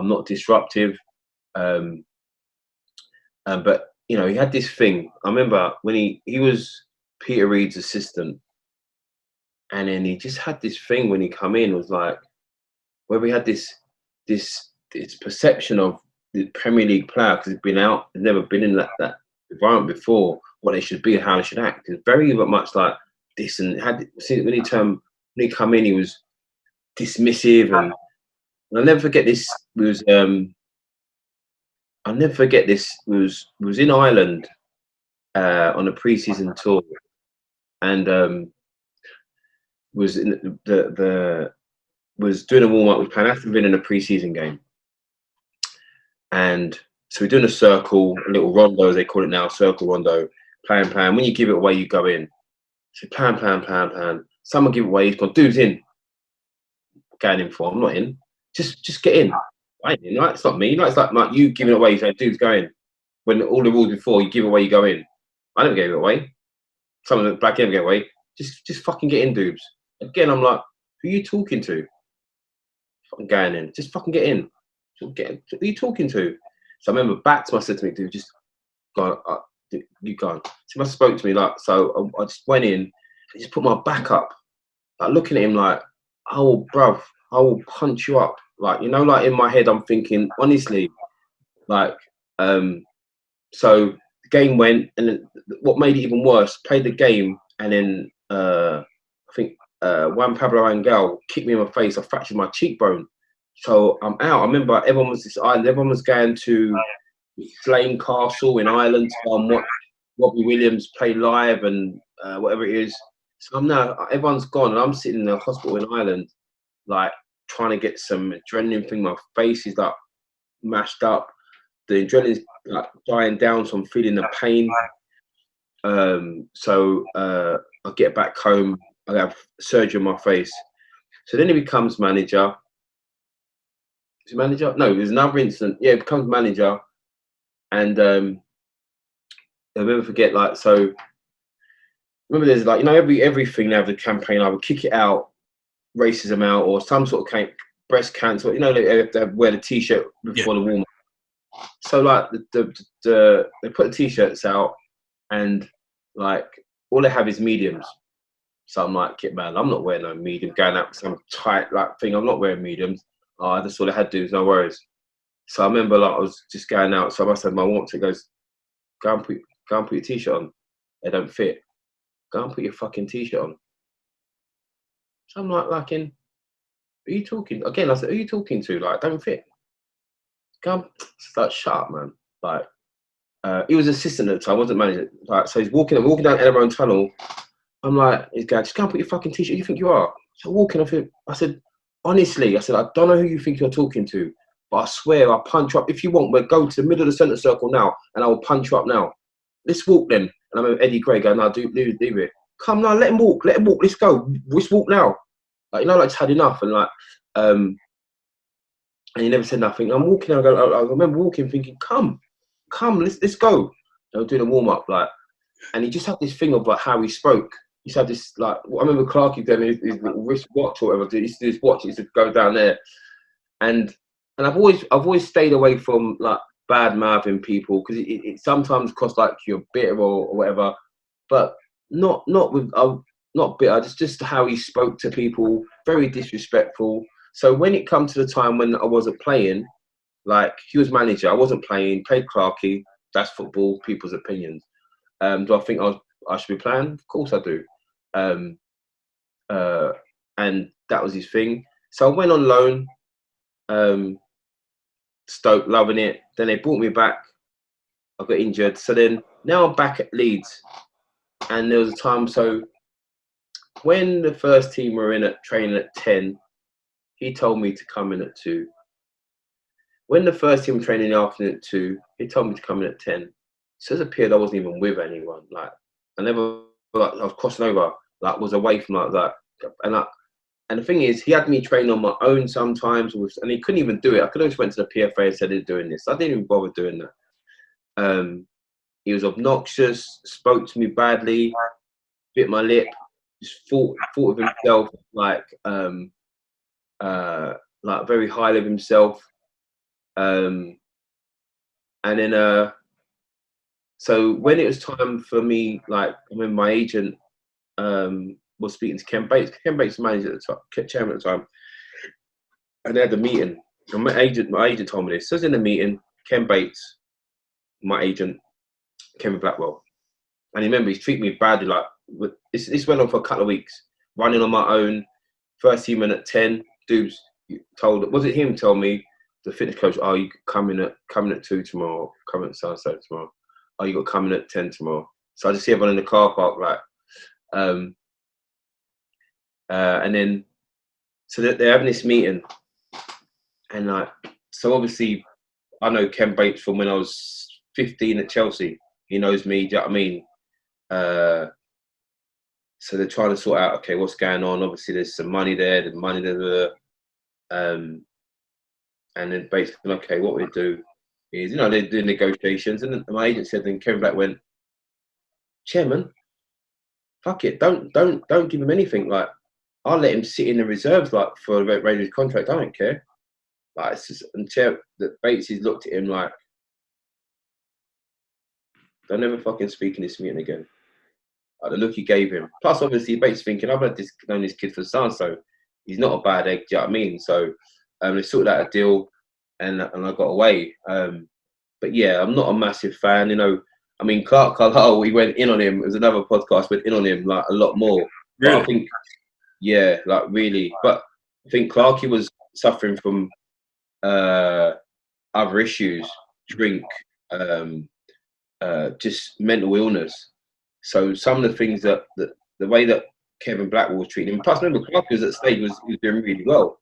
I'm not disruptive. But you know, he had this thing. I remember when he was Peter Reid's assistant, and then he just had this thing when he come in. It was like where we had this perception of the Premier League player because he's been out, he's never been in that environment before. What they should be, how they should act. It's very much like this. And when he come in, he was dismissive, and I'll never forget this. I'll never forget this. We was in Ireland on a pre-season tour, and was in was doing a warm up. We playing Aston Villa in a pre-season game, and so we're doing a circle, a little rondo as they call it now, circle rondo, plan. When you give it away, you go in. So plan. Someone give it away. He's gone. Dude's in. Going in for. I'm not in. Just get in. I ain't in, right? It's not me. It's like you giving it away. You say, dude's going. When all the rules before, you give away, you go in. I never gave it away. Some of the black never get away. Just fucking get in, dudes. Again, I'm like, who are you talking to? Fucking going in. Just fucking get in. Who are you talking to? So I remember back to my said to me, dude, just go on. You go on. So he must have spoke to me like, so I just went in and just put my back up, like looking at him like, oh, bruv, I will punch you up. Like, you know, like in my head, I'm thinking, honestly, like, so the game went, and then what made it even worse, played the game, and then I think Juan Pablo Angel kicked me in my face. I fractured my cheekbone. So I'm out. I remember everyone was going to Slane Castle in Ireland to go and watch Robbie Williams play live and whatever it is. So everyone's gone, and I'm sitting in the hospital in Ireland, like trying to get some adrenaline thing. My face is like mashed up. The adrenaline's like dying down, so I'm feeling the pain. So I get back home. I have surgery on my face. So then he becomes manager. Is he manager? No, there's another incident. Yeah, he becomes manager. And I'll never forget, like, so remember there's like, you know, everything they have the campaign, I would kick it out, racism out, or some sort of breast cancer, you know, they have to wear the t-shirt before the warm up. So like they put the t-shirts out, and like all they have is mediums. So I'm like, man, I'm not wearing no medium, going out with some tight like thing. I'm not wearing mediums. Oh, that's all I had to do, no worries. So I remember like I was just going out. So I must have my warmth. It goes, go and put your t-shirt on. They don't fit. Go and put your fucking t-shirt on. So I'm like, who are you talking? Again, I said, who are you talking to? Like, don't fit. Go and, like, shut up, man. Like, he was assistant at the time, wasn't manager. Like, so he's walking down Ellerone Tunnel. I'm like, he's going, just go and put your fucking t-shirt. You think you are? So walking, I said, honestly, I don't know who you think you're talking to, but I swear I'll punch you up. If you want, we'll go to the middle of the centre circle now, and I will punch you up now. Let's walk then. And I remember Eddie Gray going, no, leave it. Come now, let him walk, let's go. Let's walk now. Like, you know, like, just had enough. And like, and he never said nothing. I'm walking, I remember walking thinking, come, let's go. And I'm doing a warm up, like, and he just had this thing of like how he spoke. He had this, like, I remember Clarkie doing his little wrist watch or whatever. He used to do his watch, he used to go down there. And I've always stayed away from like bad mouthing people, because it sometimes costs like you're bitter or whatever, but not bitter, just how he spoke to people, very disrespectful. So when it come to the time when I wasn't playing, like, he was manager, I wasn't playing, played Clarkie, that's football, people's opinions. Do I think I should be playing? Of course I do. And that was his thing. So I went on loan, Stoke, loving it. Then they brought me back. I got injured. So then now I'm back at Leeds. And there was a time, so when the first team were in at training at 10, he told me to come in at 2. When the first team were training in the afternoon at 2, he told me to come in at 10. So there's a period I wasn't even with anyone. Like, I was crossing over, like, was away from like that. And the thing is, he had me train on my own sometimes, and he couldn't even do it. I could have just went to the PFA and said he's doing this. I didn't even bother doing that. He was obnoxious, spoke to me badly, bit my lip, just thought of himself like very highly of himself. And then so when it was time for me, like when my agent was speaking to Ken Bates. Ken Bates was manager at the time, chairman at the time, and they had a meeting. And my agent told me this. So I was in the meeting, Ken Bates, my agent, Kevin Blackwell, and remember he's treated me badly. Like this went on for a couple of weeks, running on my own. First team in at 10. Dubes told, was it him? Told me the fitness coach, oh, you coming at 2 tomorrow, coming at sunset tomorrow. Oh, you got coming at 10 tomorrow. So I just see everyone in the car park, like. And then, so they're having this meeting, and like, so obviously, I know Ken Bates from when I was 15 at Chelsea. He knows me. Do you know what I mean? So they're trying to sort out, okay, what's going on? Obviously, there's some money there. The money there. And then basically, okay, what we do is, they do negotiations, and then my agent said, then Kevin Black went, chairman, fuck it, don't give him anything. Like, I'll let him sit in the reserves, like, for a Raiders contract. I don't care. Like, it's just until that Bates has looked at him like, don't ever fucking speak in this meeting again. Like, the look he gave him. Plus, obviously, Bates thinking, I've known this kid for so he's not a bad egg. Do you know what I mean? So they sorted out a deal, and I got away. But yeah, I'm not a massive fan. I mean, Clark Carlisle, we went in on him. It was another podcast, went in on him like a lot more. Really? But I think, yeah, like really. But I think Clarky was suffering from other issues, drink, just mental illness. So some of the things that the way that Kevin Blackwell was treating him, plus remember Clarky was at stage he was doing really well.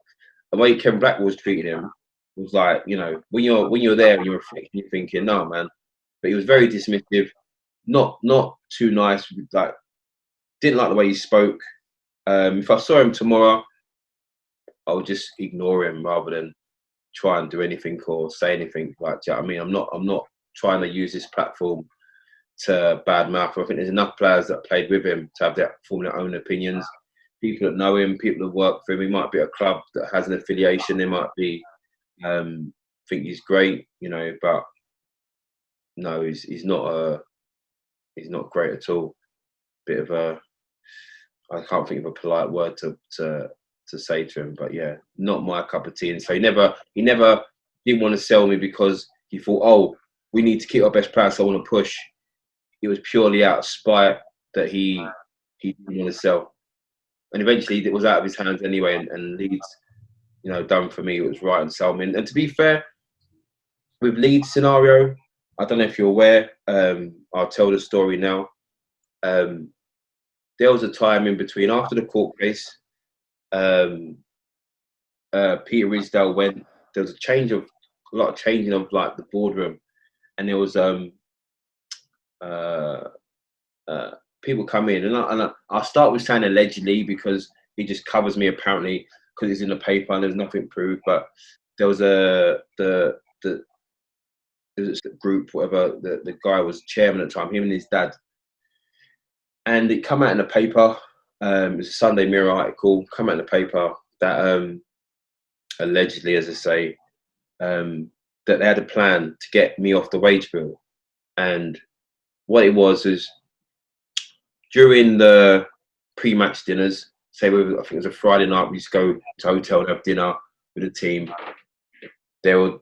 The way Kevin Blackwell was treating him was like, when you're there and you're reflecting, you're thinking, no man. But he was very dismissive, not too nice. Like, didn't like the way he spoke. If I saw him tomorrow, I would just ignore him rather than try and do anything or say anything. Like, do you know what I mean? I'm not trying to use this platform to badmouth. I think there's enough players that played with him to have form their own opinions. People that know him, people that work for him. He might be at a club that has an affiliation. They might be think he's great, but no, he's not great at all. Bit of a, I can't think of a polite word to say to him, but yeah, not my cup of tea. And so he never didn't want to sell me because he thought, oh, we need to keep our best player, so I want to push. It was purely out of spite that he didn't want to sell. And eventually it was out of his hands anyway, and Leeds, done for me, it was right and sell me. And to be fair, with Leeds scenario, I don't know if you're aware, I'll tell the story now. There was a time in between after the court case, Peter Risdale went. There was a lot of changing of like the boardroom, and there was people come in, and I'll start with saying allegedly because he just covers me apparently because it's in the paper and there's nothing proved. But there was there was a group, whatever. The guy was chairman at the time, him and his dad, and it come out in the paper. It was a Sunday Mirror article, come out in the paper that allegedly, as I say, that they had a plan to get me off the wage bill. And what it was is during the pre-match dinners, I think it was a Friday night, we used to go to a hotel and have dinner with the team. They would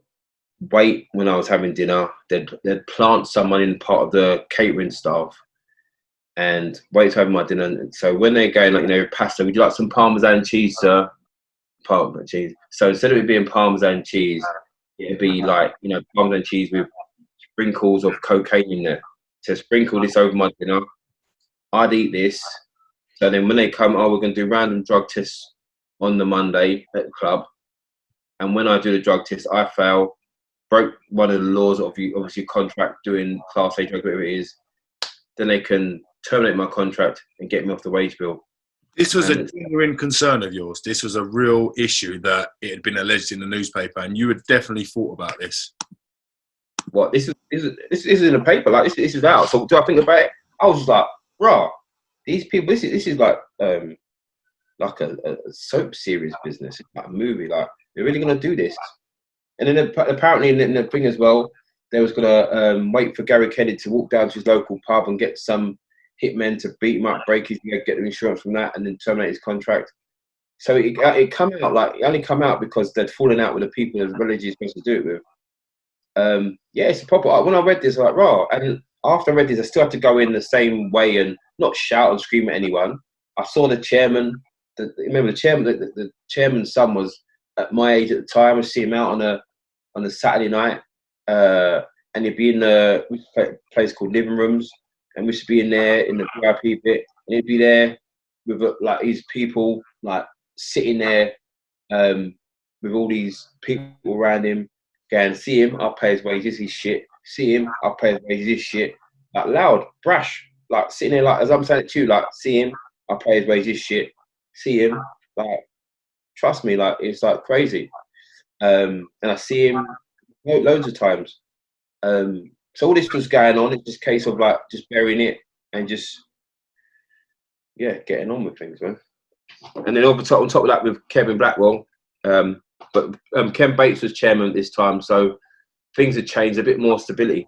wait when I was having dinner. They'd plant someone in part of the catering staff and wait to have my dinner. And so when they're going, like, pasta, would you like some Parmesan cheese, sir? Parmesan cheese. So instead of it being Parmesan cheese, it'd be like, Parmesan cheese with sprinkles of cocaine in there. So sprinkle this over my dinner. I'd eat this. So then when they come, we're going to do random drug tests on the Monday at the club. And when I do the drug test, I fail, broke one of the laws of obviously contract doing Class A drug, whatever it is. Then they can terminate my contract and get me off the wage bill. This was a genuine concern of yours. This was a real issue that it had been alleged in the newspaper, and you had definitely thought about this. What this is in the paper? Like this is out. So do I think about it? I was like, bro, these people. This is like a soap series business. It's like a movie. Like they're really gonna do this. And then apparently in the thing as well, they was gonna wait for Gary Kennedy to walk down to his local pub and get some hitmen to beat him up, break his leg, get the insurance from that, and then terminate his contract. So it come out like it only come out because they'd fallen out with the people that religion is supposed to do it with. Yeah, it's a proper. When I read this, I was like, raw. And after I read this, I still had to go in the same way and not shout and scream at anyone. I saw the chairman. Remember the chairman? The chairman's son was at my age at the time. I see him out on a Saturday night, and he'd be in a place called Living Rooms, and we should be in there in the VIP bit, and he'd be there with like his people like sitting there with all these people around him, going, see him, I'll pay his wages, he's shit. See him, I'll pay his wages, he's shit. Like loud, brash, like sitting there, like as I'm saying it to you, like see him, I'll pay his wages, shit. See him, like trust me, like it's like crazy. And I see him loads of times. So all this was going on. It's just a case of like just burying it and just getting on with things, man. And then on top of that with Kevin Blackwell, but Ken Bates was chairman this time, so things had changed, a bit more stability.